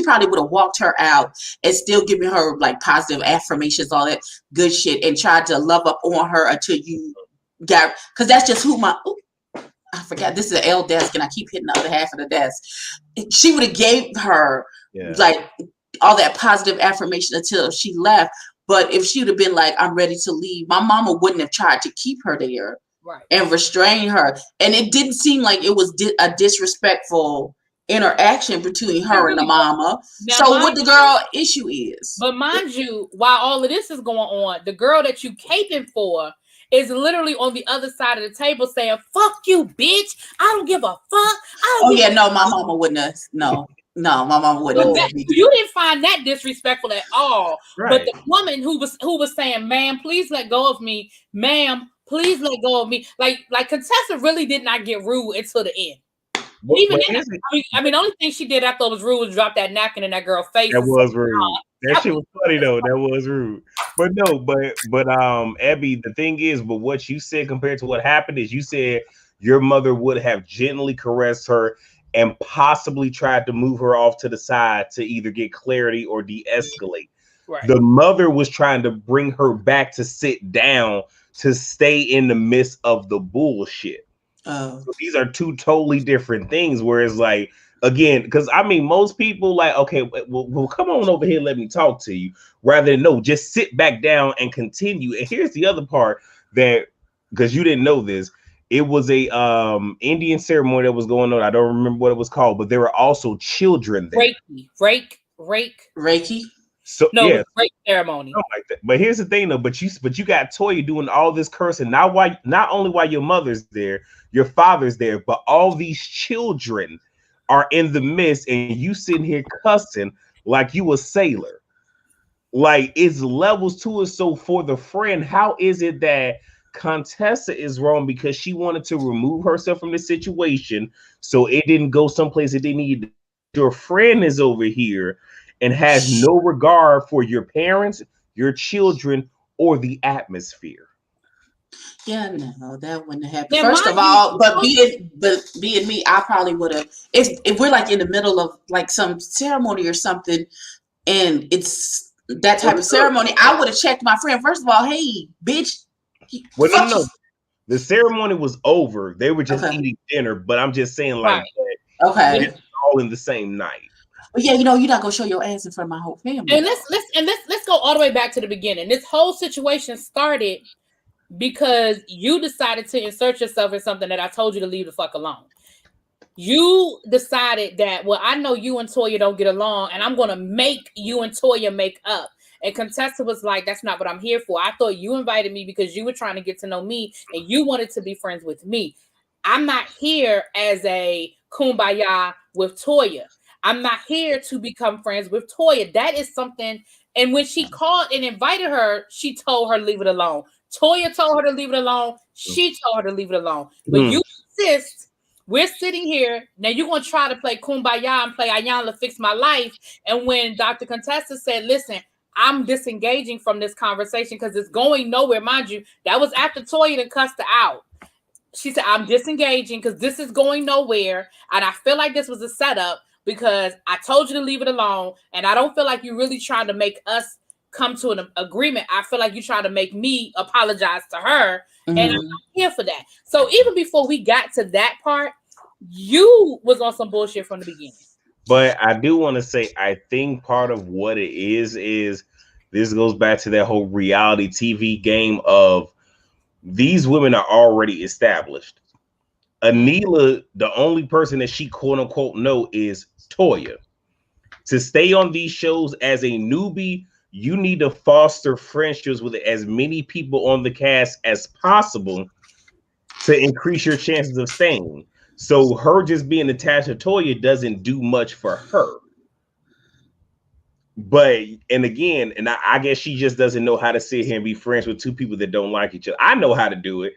probably would have walked her out and still giving her like positive affirmations, all that good shit, and tried to love up on her until you got, because that's just who I forgot, this is an L desk and I keep hitting the other half of the desk. She would have gave her like all that positive affirmation until she left. But if she would have been like, I'm ready to leave, my mama wouldn't have tried to keep her there. Right. And restrain her. And it didn't seem like it was a disrespectful interaction between her and the mama. Now, so what the girl issue is. But mind you, while all of this is going on, the girl that you caping for is literally on the other side of the table saying, fuck you, bitch. I don't give a fuck. No, my mama wouldn't have. No, my mama wouldn't have. You didn't find that disrespectful at all. Right. But the woman who was saying, ma'am, please let go of me. Ma'am, please let go of me. Like Contessa really did not get rude until the end. I mean, the only thing she did after it was rude was drop that napkin in that girl's face. That was rude. That shit was funny though. That was rude. But no, but Abby, the thing is, but what you said compared to what happened is you said your mother would have gently caressed her and possibly tried to move her off to the side to either get clarity or de-escalate. Right. The mother was trying to bring her back to sit down to stay in the midst of the bullshit. So these are two totally different things. Whereas, like, again, because I mean, most people like, okay, well, come on over here, let me talk to you, rather than no, just sit back down and continue. And here's the other part that, because you didn't know this, it was a Indian ceremony that was going on. I don't remember what it was called, but there were also children there. Reiki. So no, yeah, great ceremony. Like that. But here's the thing, though. But you got Toya doing all this cursing. Not only while your mother's there, your father's there, but all these children are in the midst, and you sitting here cussing like you a sailor. Like, it's levels to it. So for the friend, how is it that Contessa is wrong because she wanted to remove herself from the situation, so it didn't go someplace it didn't need? Your friend is over here and has no regard for your parents, your children, or the atmosphere. Yeah, no, that wouldn't happen. Yeah, first of all, but being me, I probably would have. If we're like in the middle of like some ceremony or something, and it's that type of ceremony, I would have checked my friend. First of all, hey, bitch. Well, no. The ceremony was over. They were just eating dinner, but I'm just saying, like, it's all in the same night. But yeah, you know, you're not gonna show your ass in front of my whole family. And let's go all the way back to the beginning. This whole situation started because you decided to insert yourself in something that I told you to leave the fuck alone. You decided that, well, I know you and Toya don't get along, and I'm gonna make you and Toya make up. And Contessa was like, that's not what I'm here for. I thought you invited me because you were trying to get to know me and you wanted to be friends with me. I'm not here as a kumbaya with Toya. I'm not here to become friends with Toya. That is something. And when she called and invited her, she told her leave it alone. Toya told her to leave it alone. She told her to leave it alone. But you insist. We're sitting here. Now you're going to try to play kumbaya and play Ayanla fix my life. And when Dr. Contessa said, listen, I'm disengaging from this conversation because it's going nowhere. Mind you, that was after Toya done cussed her out. She said, I'm disengaging because this is going nowhere. And I feel like this was a setup because I told you to leave it alone. And I don't feel like you're really trying to make us come to an agreement. I feel like you're trying to make me apologize to her. Mm-hmm. And I'm not here for that. So even before we got to that part, you was on some bullshit from the beginning. But I do want to say, I think part of what it is this goes back to that whole reality TV game of these women are already established. Anila, the only person that she quote unquote know is Toya. To stay on these shows as a newbie, you need to foster friendships with as many people on the cast as possible to increase your chances of staying. So her just being attached to Toya doesn't do much for her. But and again, and I guess she just doesn't know how to sit here and be friends with two people that don't like each other. I know how to do it.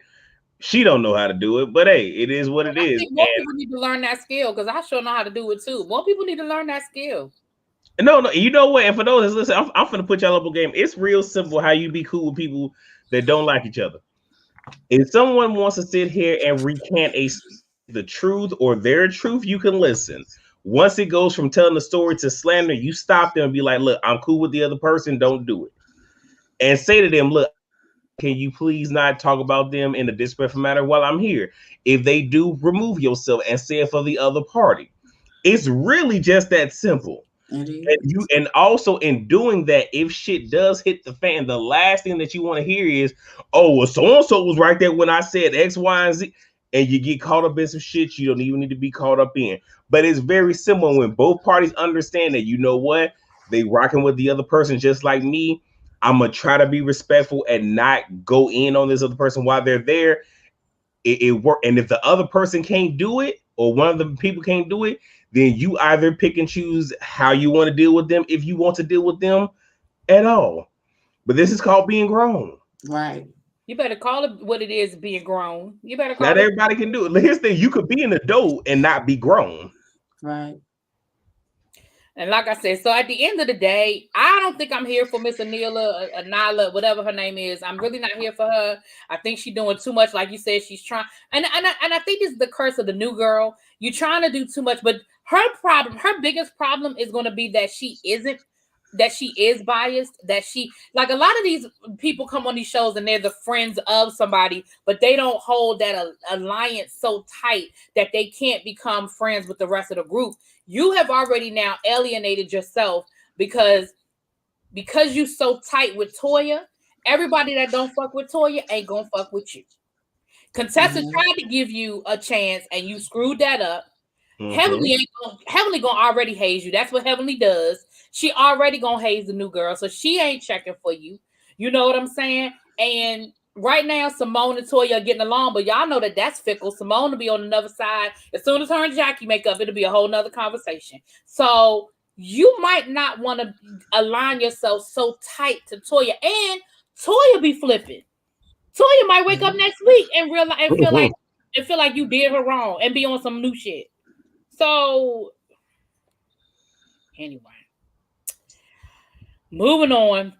She don't know how to do it, but hey, it is what it I is. think more people need to learn that skill because I sure know how to do it too. More people need to learn that skill. No, you know what? And for those that listen, I'm gonna put y'all up a game. It's real simple how you be cool with people that don't like each other. If someone wants to sit here and recant the truth or their truth, you can listen. Once it goes from telling the story to slander, you stop them and be like, look, I'm cool with the other person, don't do it. And say to them, look, can you please not talk about them in a disrespectful manner while I'm here? If they do, remove yourself and say it for the other party. It's really just that simple. And also in doing that, if shit does hit the fan, the last thing that you want to hear is, oh, well, so-and-so was right there when I said X, Y, and Z. And you get caught up in some shit you don't even need to be caught up in. But it's very simple when both parties understand that, you know what, they rocking with the other person just like me. I'm going to try to be respectful and not go in on this other person while they're there. It work. And if the other person can't do it, or one of the people can't do it, then you either pick and choose how you want to deal with them, if you want to deal with them at all. But this is called being grown. Right. You better call it what it is, being grown. You better call Not it. everybody can do it. Here's the thing, you could be an adult and not be grown. Right. And like I said, so at the end of the day, I don't think I'm here for Miss Anila, whatever her name is. I'm really not here for her. I think she's doing too much. Like you said, she's trying. And I think this is the curse of the new girl. You're trying to do too much. But her biggest problem is going to be that she is biased, that she, like a lot of these people come on these shows and they're the friends of somebody, but they don't hold that alliance so tight that they can't become friends with the rest of the group. You have already now alienated yourself because you so tight with Toya. Everybody that don't fuck with Toya ain't gonna fuck with you. Contessa tried to give you a chance and you screwed that up. Heavenly gonna already haze you. That's what Heavenly does. She already gonna haze the new girl, so she ain't checking for you. You know what I'm saying? And right now, Simone and Toya are getting along, but y'all know that that's fickle. Simone will be on another side. As soon as her and Jackie make up, it'll be a whole nother conversation. So you might not want to align yourself so tight to Toya. And Toya be flipping. Toya might wake up next week and realize and feel like you did her wrong and be on some new shit. So anyway, moving on.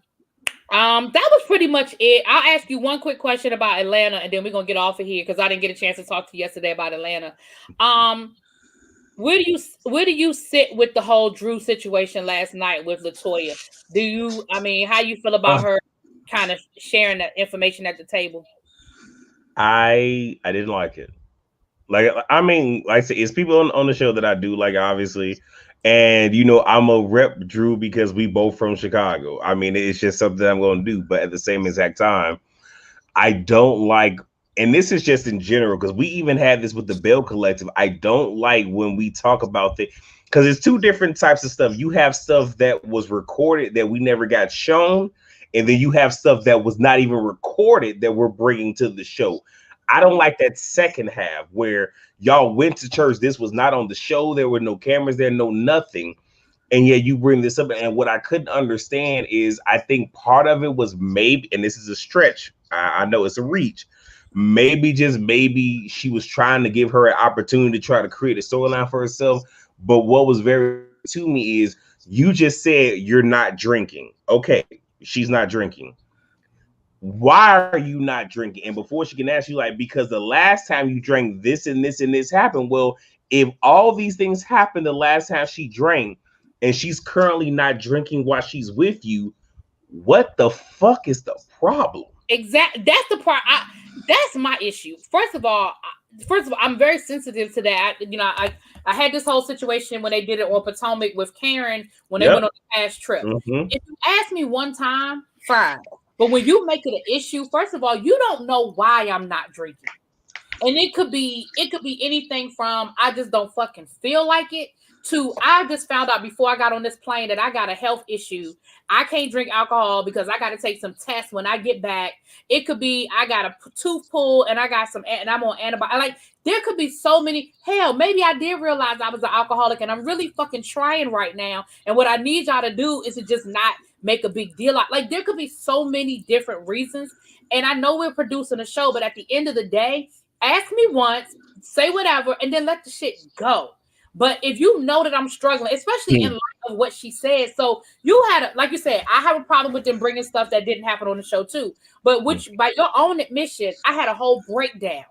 That was pretty much it. I'll ask you one quick question about Atlanta, and then we're gonna get off of here because I didn't get a chance to talk to you yesterday about Atlanta. Where do you sit with the whole Drew situation last night with LaToya? How you feel about her kind of sharing that information at the table? I didn't like it. Like I said, it's people on the show that I do like, obviously. And, I'm a rep Drew because we both from Chicago. I mean, it's just something I'm going to do. But at the same exact time, I don't like, and this is just in general, because we even had this with the Bell Collective. I don't like when we talk about it, because it's two different types of stuff. You have stuff that was recorded that we never got shown. And then you have stuff that was not even recorded that we're bringing to the show. I don't like that second half where y'all went to church. This was not on the show. There were no cameras there, no nothing. And yet you bring this up. And what I couldn't understand is I think part of it was maybe, and this is a stretch, I know it's a reach, maybe she was trying to give her an opportunity to try to create a storyline for herself. But what was very to me is you just said you're not drinking. Okay, she's not drinking. Why are you not drinking? And before she can ask you, like, because the last time you drank this and this and this happened. Well, if all these things happened the last time she drank and she's currently not drinking while she's with you, what the fuck is the problem? Exactly. That's the part. That's my issue. First of all, I'm very sensitive to that. I had this whole situation when they did it on Potomac with Karen when they went on the past trip. If you ask me one time, fine. But when you make it an issue, first of all, you don't know why I'm not drinking. And it could be anything from I just don't fucking feel like it to I just found out before I got on this plane that I got a health issue. I can't drink alcohol because I got to take some tests when I get back. It could be I got a tooth pull and I got some and I'm on antibiotics. Like there could be so many. Hell, maybe I did realize I was an alcoholic and I'm really fucking trying right now. And what I need y'all to do is to just not make a big deal out. Like there could be so many different reasons. And I know we're producing a show, but at the end of the day, ask me once, say whatever, and then let the shit go. But if you know that I'm struggling, especially in light of what she said, so you had, like you said, I have a problem with them bringing stuff that didn't happen on the show too. But which, by your own admission, I had a whole breakdown.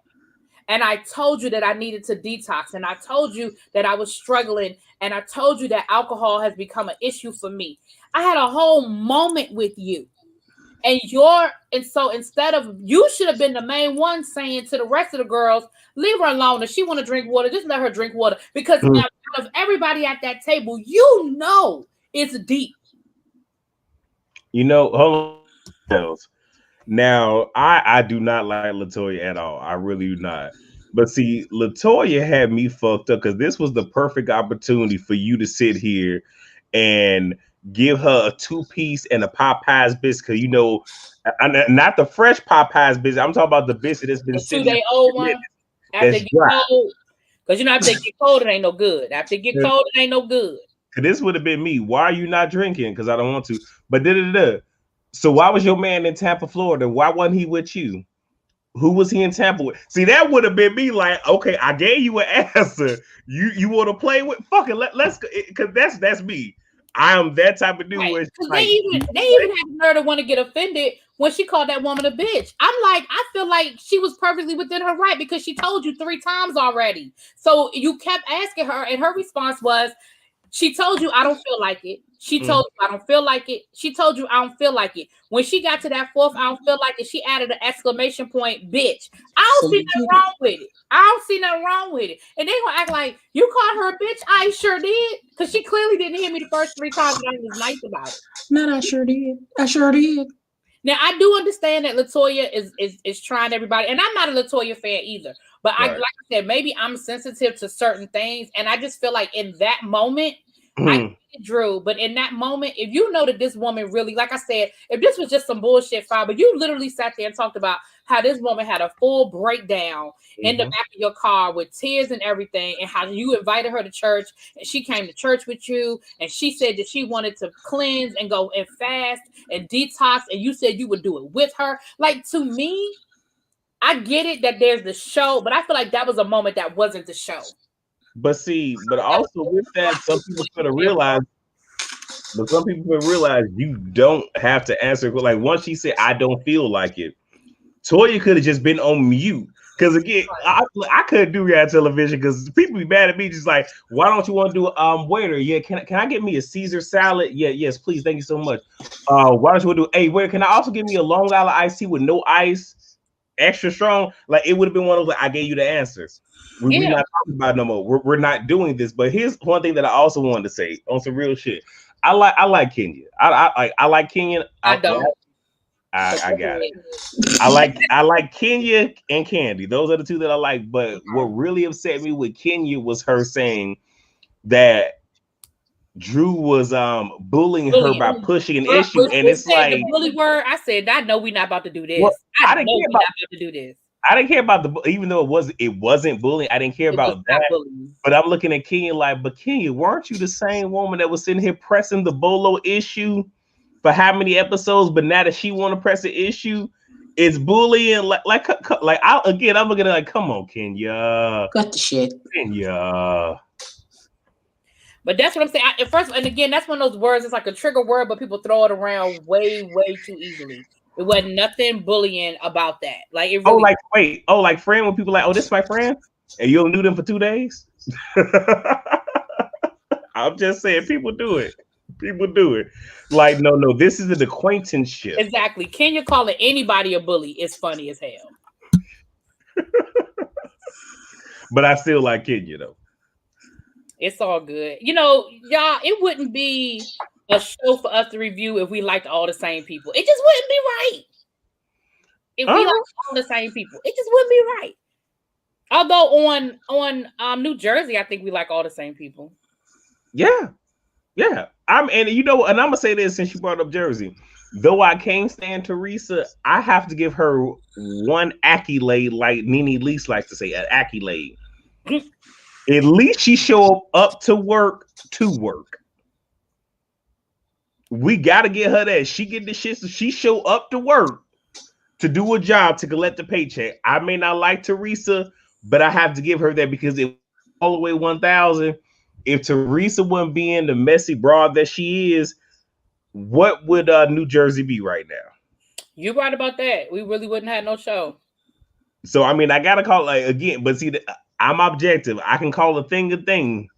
And I told you that I needed to detox. And I told you that I was struggling. And I told you that alcohol has become an issue for me. I had a whole moment with you. And so instead of, you should have been the main one saying to the rest of the girls, leave her alone. If she want to drink water, just let her drink water. Because out of everybody at that table, you know it's deep. You know, hold on. Now, I do not like LaToya at all. I really do not. But see, LaToya had me fucked up because this was the perfect opportunity for you to sit here and give her a 2-piece and a Popeyes biscuit. You know, not the fresh Popeyes biscuit. I'm talking about the biscuit that's been sitting. 2-day-old one. After they get cold, because you know, after they get cold, it ain't no good. After they get cold, it ain't no good. This would have been me. Why are you not drinking? Because I don't want to. But So why was your man in Tampa, Florida? Why wasn't he with you? Who was he in Tampa with? See, that would have been me. Like, okay, I gave you an answer. You want to play with? Fuck it. Let's go. Because that's me. I am that type of dude. Right. Where Like, they even had the nerve to want to get offended when she called that woman a bitch. I'm like, I feel like she was perfectly within her right because she told you 3 times already. So you kept asking her, and her response was, she told you I don't feel like it. She told you I don't feel like it. She told you I don't feel like it. When she got to that 4th, I don't feel like it, she added an exclamation point, bitch. I don't see nothing wrong with it. I don't see nothing wrong with it. And they gonna act like you called her a bitch. I sure did. Because she clearly didn't hear me the first 3 times and I was nice about it. Man, I sure did. I sure did. Now I do understand that LaToya is trying everybody, and I'm not a LaToya fan either. But right. Like I said, maybe I'm sensitive to certain things, and I just feel like in that moment, I get it, Drew. But in that moment, if you know that this woman really, like I said, if this was just some bullshit file, but you literally sat there and talked about how this woman had a full breakdown in the back of your car with tears and everything, and how you invited her to church, and she came to church with you, and she said that she wanted to cleanse and go and fast and detox, and you said you would do it with her. Like, to me, I get it that there's the show, but I feel like that was a moment that wasn't the show. But see, but also with that, some people gonna realize. But some people will realize you don't have to answer. Like once she said, "I don't feel like it," Toya could have just been on mute. Because again, I couldn't do reality television because people be mad at me. Just like, why don't you want to do waiter? Yeah, can I get me a Caesar salad? Yeah, yes, please, thank you so much. Why don't you want to do? Hey, waiter, can I also give me a Long Island iced tea with no ice, extra strong? Like it would have been one of those. Like, I gave you the answers. We're not talking about it no more. We're not doing this. But here's one thing that I also wanted to say on some real shit. I like Kenya. I like Kenya. I don't. I got it. I like Kenya and Candy. Those are the 2 that I like. But what really upset me with Kenya was her saying that Drew was bullying her by pushing an issue, and it's like the bully word. I said, I know we're not about to do this. Well, I didn't care about to do this. I didn't care about even though it wasn't bullying. I didn't care about that. But I'm looking at Kenya like, but Kenya, weren't you the same woman that was sitting here pressing the Bolo issue for how many episodes? But now that she want to press the issue, it's bullying. I'm looking at like, come on, Kenya, cut the shit, Kenya. But that's what I'm saying. At first, and again, that's one of those words. It's like a trigger word, but people throw it around way too easily. It wasn't nothing bullying about that. Like it really like friend when people like, oh, this is my friend, and you only knew them for 2 days. I'm just saying, people do it. People do it. Like, no, this is an acquaintanceship. Exactly. Kenya calling anybody a bully is funny as hell. But I still like Kenya though. It's all good. You know, y'all, it wouldn't be a show for us to review if we liked all the same people. It just wouldn't be right. If we liked all the same people, it just wouldn't be right. Although on New Jersey, I think we like all the same people. Yeah. And I'm gonna say this since you brought up Jersey. Though I can't stand Teresa, I have to give her one accolade, like Nene Leakes likes to say, an accolade. At least she show up to work to work. We gotta get her that. She get the shit, so she show up to work to do a job to collect the paycheck. I may not like Teresa, but I have to give her that because it all the way 1,000. If Teresa wouldn't be in the messy broad that she is, what would New Jersey be right now? You're right about that. We really wouldn't have no show. So I mean, I gotta call like again, but see, I'm objective. I can call a thing.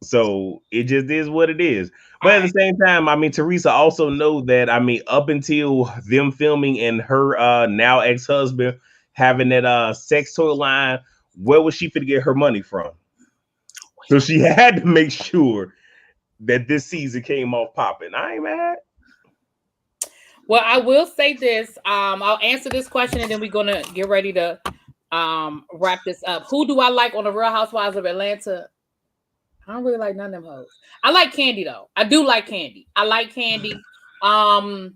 So it just is what it is. But at the same time, I mean, Teresa also know that, I mean, up until them filming and her now ex-husband having that sex toy line, where was she finna get her money from? So she had to make sure that this season came off popping. I ain't mad. Well, I will say this. I'll answer this question and then we're gonna get ready to wrap this up. Who do I like on the Real Housewives of Atlanta? I don't really like none of them hoes. I like Candy though. I do like Candy. I like Candy. I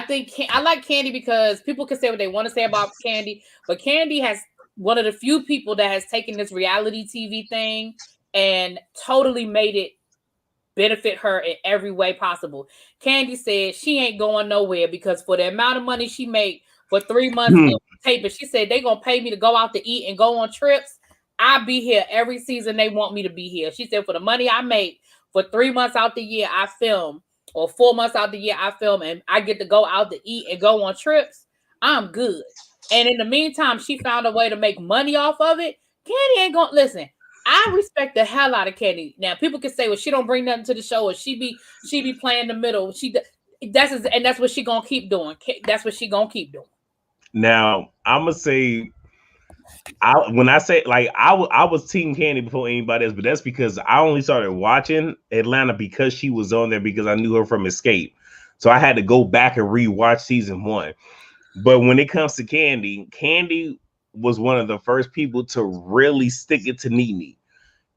think I like Candy because people can say what they want to say about Candy, but Candy has one of the few people that has taken this reality TV thing and totally made it benefit her in every way possible. Candy said she ain't going nowhere because for the amount of money she made for 3 months of taping, she said they gonna pay me to go out to eat and go on trips. I'll be here every season they want me to be here. She said for the money I make for 3 months out the year I film, or 4 months out the year I film, and I get to go out to eat and go on trips, I'm good. And in the meantime, she found a way to make money off of it. Candy ain't gonna listen. I respect the hell out of Candy. Now people can say, well, she don't bring nothing to the show, or she be playing the middle. That's what she gonna keep doing. That's what she gonna keep doing. Now I'm gonna say, when I say like I was Team Candy before anybody else, but that's because I only started watching Atlanta because she was on there, because I knew her from Escape. So I had to go back and rewatch season 1. But when it comes to Candy, Candy was one of the first people to really stick it to Nene.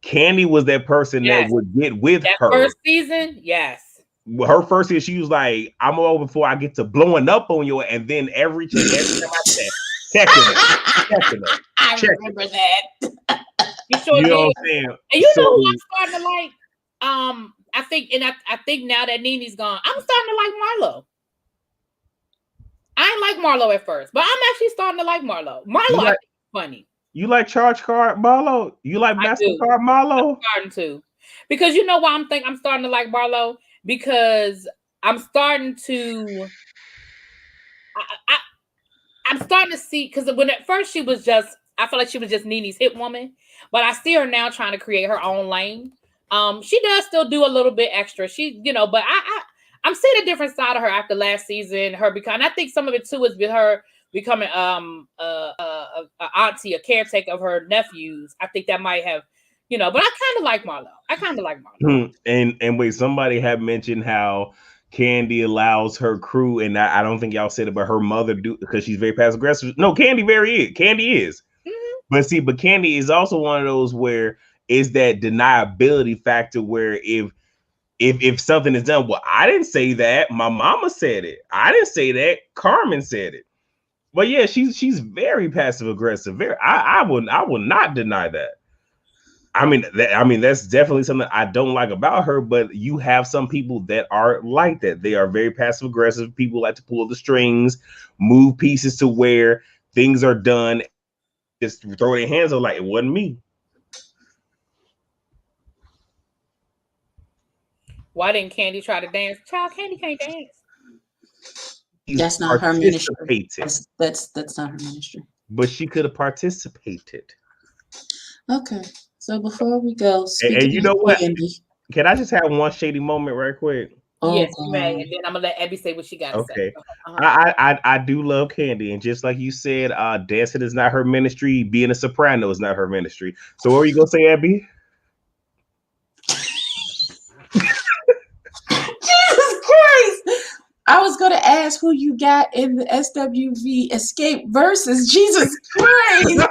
Candy was that person that would get with her. First season, yes. Her first year, she was like, "I'm over before I get to blowing up on you," and then every time I said, checking it. I remember that. You sure know did. What I'm saying? And you know who I'm starting to like? I think now that Nene's gone, I'm starting to like Marlo. I ain't like Marlo at first, but I'm actually starting to like Marlo. Marlo, I think is funny. You like Charge Card Marlo? You like MasterCard Marlo? I'm starting to. Because you know why I'm starting to like Marlo? Because I'm starting to I'm starting to see, because when at first she was just, I feel like she was just Nene's hit woman, but I see her now trying to create her own lane. She does still do a little bit extra. She, but I'm seeing a different side of her after last season. Her becoming, I think some of it too is with her becoming a auntie, a caretaker of her nephews. I think that might have, but I kind of like Marlo. And wait, somebody had mentioned how Candy allows her crew, and I don't think y'all said it, but her mother do, because she's very passive aggressive. No, Candy is. Mm-hmm. But Candy is also one of those where it's that deniability factor where if something is done, well, I didn't say that. My mama said it. I didn't say that. Carmen said it. But yeah, she's very passive aggressive. I will not deny that. I mean, that's definitely something I don't like about her, but you have some people that are like that. They are very passive aggressive. People like to pull the strings, move pieces to where things are done, just throw their hands up like it wasn't me. Why didn't Candy try to dance? Child, Candy can't dance. That's not her ministry. That's not her ministry. But she could have participated. Okay. So before we go, and you know what? Candy, can I just have one shady moment right quick? Yes, you may, and then I'm gonna let Abby say what she got to say. I do love Candy, and just like you said, dancing is not her ministry. Being a soprano is not her ministry. So what are you gonna say, Abby? Jesus Christ! I was gonna ask who you got in the SWV Escape versus Jesus Christ.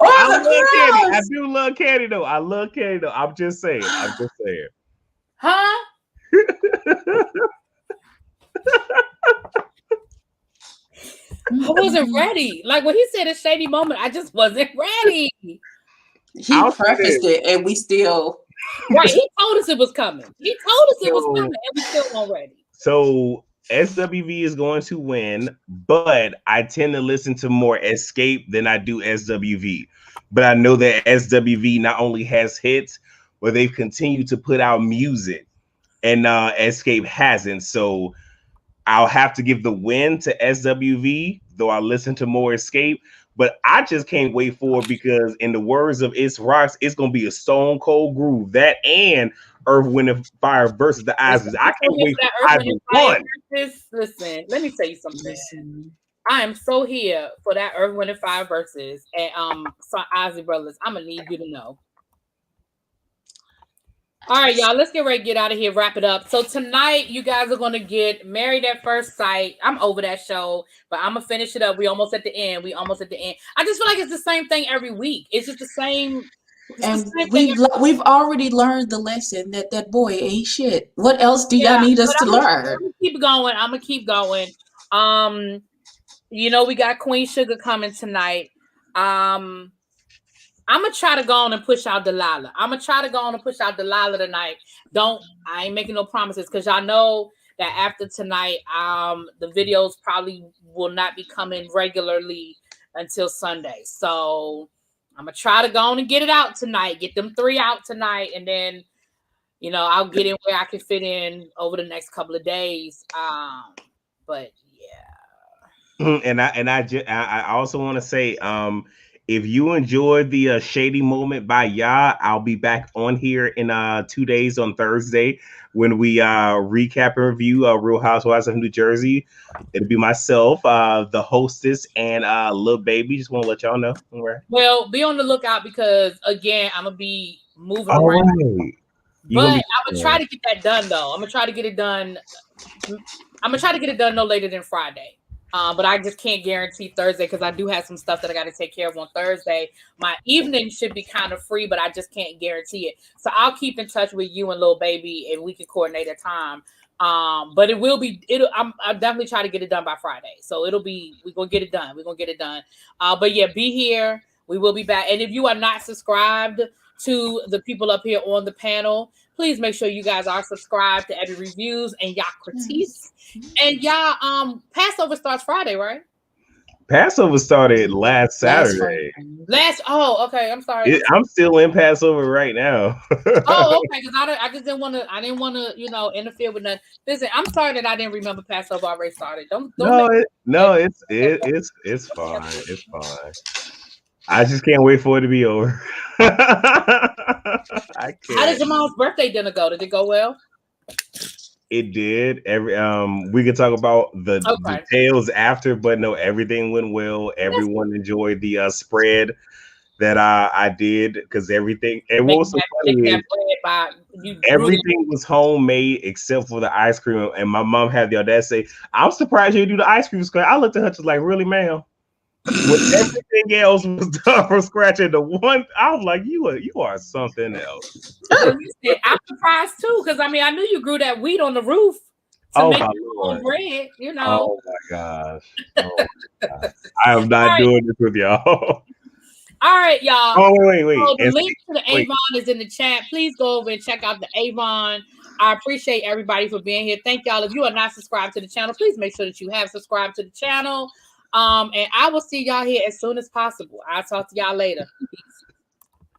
I the love Candy. I girls. do love Candy though. I love Candy though. I'm just saying. Huh? I wasn't ready. Like when he said a shady moment, I just wasn't ready. He prefaced it, and we still. Right, he told us it was coming. He told us it was coming, and we still weren't ready. So SWV is going to win, but I tend to listen to more Escape than I do SWV. But I know that SWV not only has hits, but they've continued to put out music, and Escape hasn't. So I'll have to give the win to SWV, though I listen to more Escape. But I just can't wait for it because, in the words of It's Rocks, it's gonna be a stone cold groove. That and Earth, Wind, and Fire versus the Islands. I can't wait for either one. Listen, let me tell you something. I am so here for that Earth, Wind, and Fire versus and Ozzy Brothers. I'm gonna need you to know. All right, y'all, let's get ready to get out of here, wrap it up. So tonight, you guys are going to get Married at First Sight. I'm over that show, but I'm going to finish it up. We almost at the end. I just feel like it's the same thing every week. It's just the same. And we've already learned the lesson that boy ain't shit. What else do y'all need us to learn? I'm going to keep going. We got Queen Sugar coming tonight. I'm gonna try to go on and push out Delilah. Tonight. I ain't making no promises because y'all know that after tonight, the videos probably will not be coming regularly until Sunday. So I'm gonna try to go on and get it out tonight. Get them 3 out tonight, and then I'll get in where I can fit in over the next couple of days. But yeah. And I also want to say, if you enjoyed the Shady Moment by Ya, I'll be back on here in 2 days on Thursday when we recap and review Real Housewives of New Jersey. It'll be myself, the hostess, and Lil Baby. Just want to let y'all know. All right. Well, be on the lookout because again, I'm gonna be moving around. Right. But I'm gonna try to get that done though. I'm gonna try to get it done no later than Friday. But I just can't guarantee Thursday because I do have some stuff that I got to take care of on Thursday. My evening should be kind of free, but I just can't guarantee it. So I'll keep in touch with you and Lil Baby, and we can coordinate a time. But I'll definitely try to get it done by Friday. So we're gonna get it done. But yeah, be here. We will be back. And if you are not subscribed to the people up here on the panel, please make sure you guys are subscribed to Every Reviews and y'all critiques. And y'all, Passover starts Friday, right? Passover started last Saturday. Okay. I'm sorry. I'm still in Passover right now. Okay, because I just didn't want to, interfere with nothing. Listen, I'm sorry that I didn't remember Passover already started. It's fine. It's fine. I just can't wait for it to be over. I can't. How did Jamal's birthday dinner go? Did it go well? It did. We could talk about the details after, but no, everything went well. Everyone enjoyed the spread that I did because everything. And what was so funny is everything was homemade except for the ice cream. And my mom had the audacity to say, "I'm surprised you do the ice cream scratch." I looked at her just like, "Really, ma'am?" When everything else was done from scratch, and the one I was like, "You are something else." I'm surprised too because I knew you grew that wheat on the roof to make your own bread. Oh my gosh! I am not doing this with y'all. All right, y'all. Oh wait. So the link to the Avon is in the chat. Please go over and check out the Avon. I appreciate everybody for being here. Thank y'all. If you are not subscribed to the channel, please make sure that you have subscribed to the channel. And I will see y'all here as soon as possible. I'll talk to y'all later. Peace.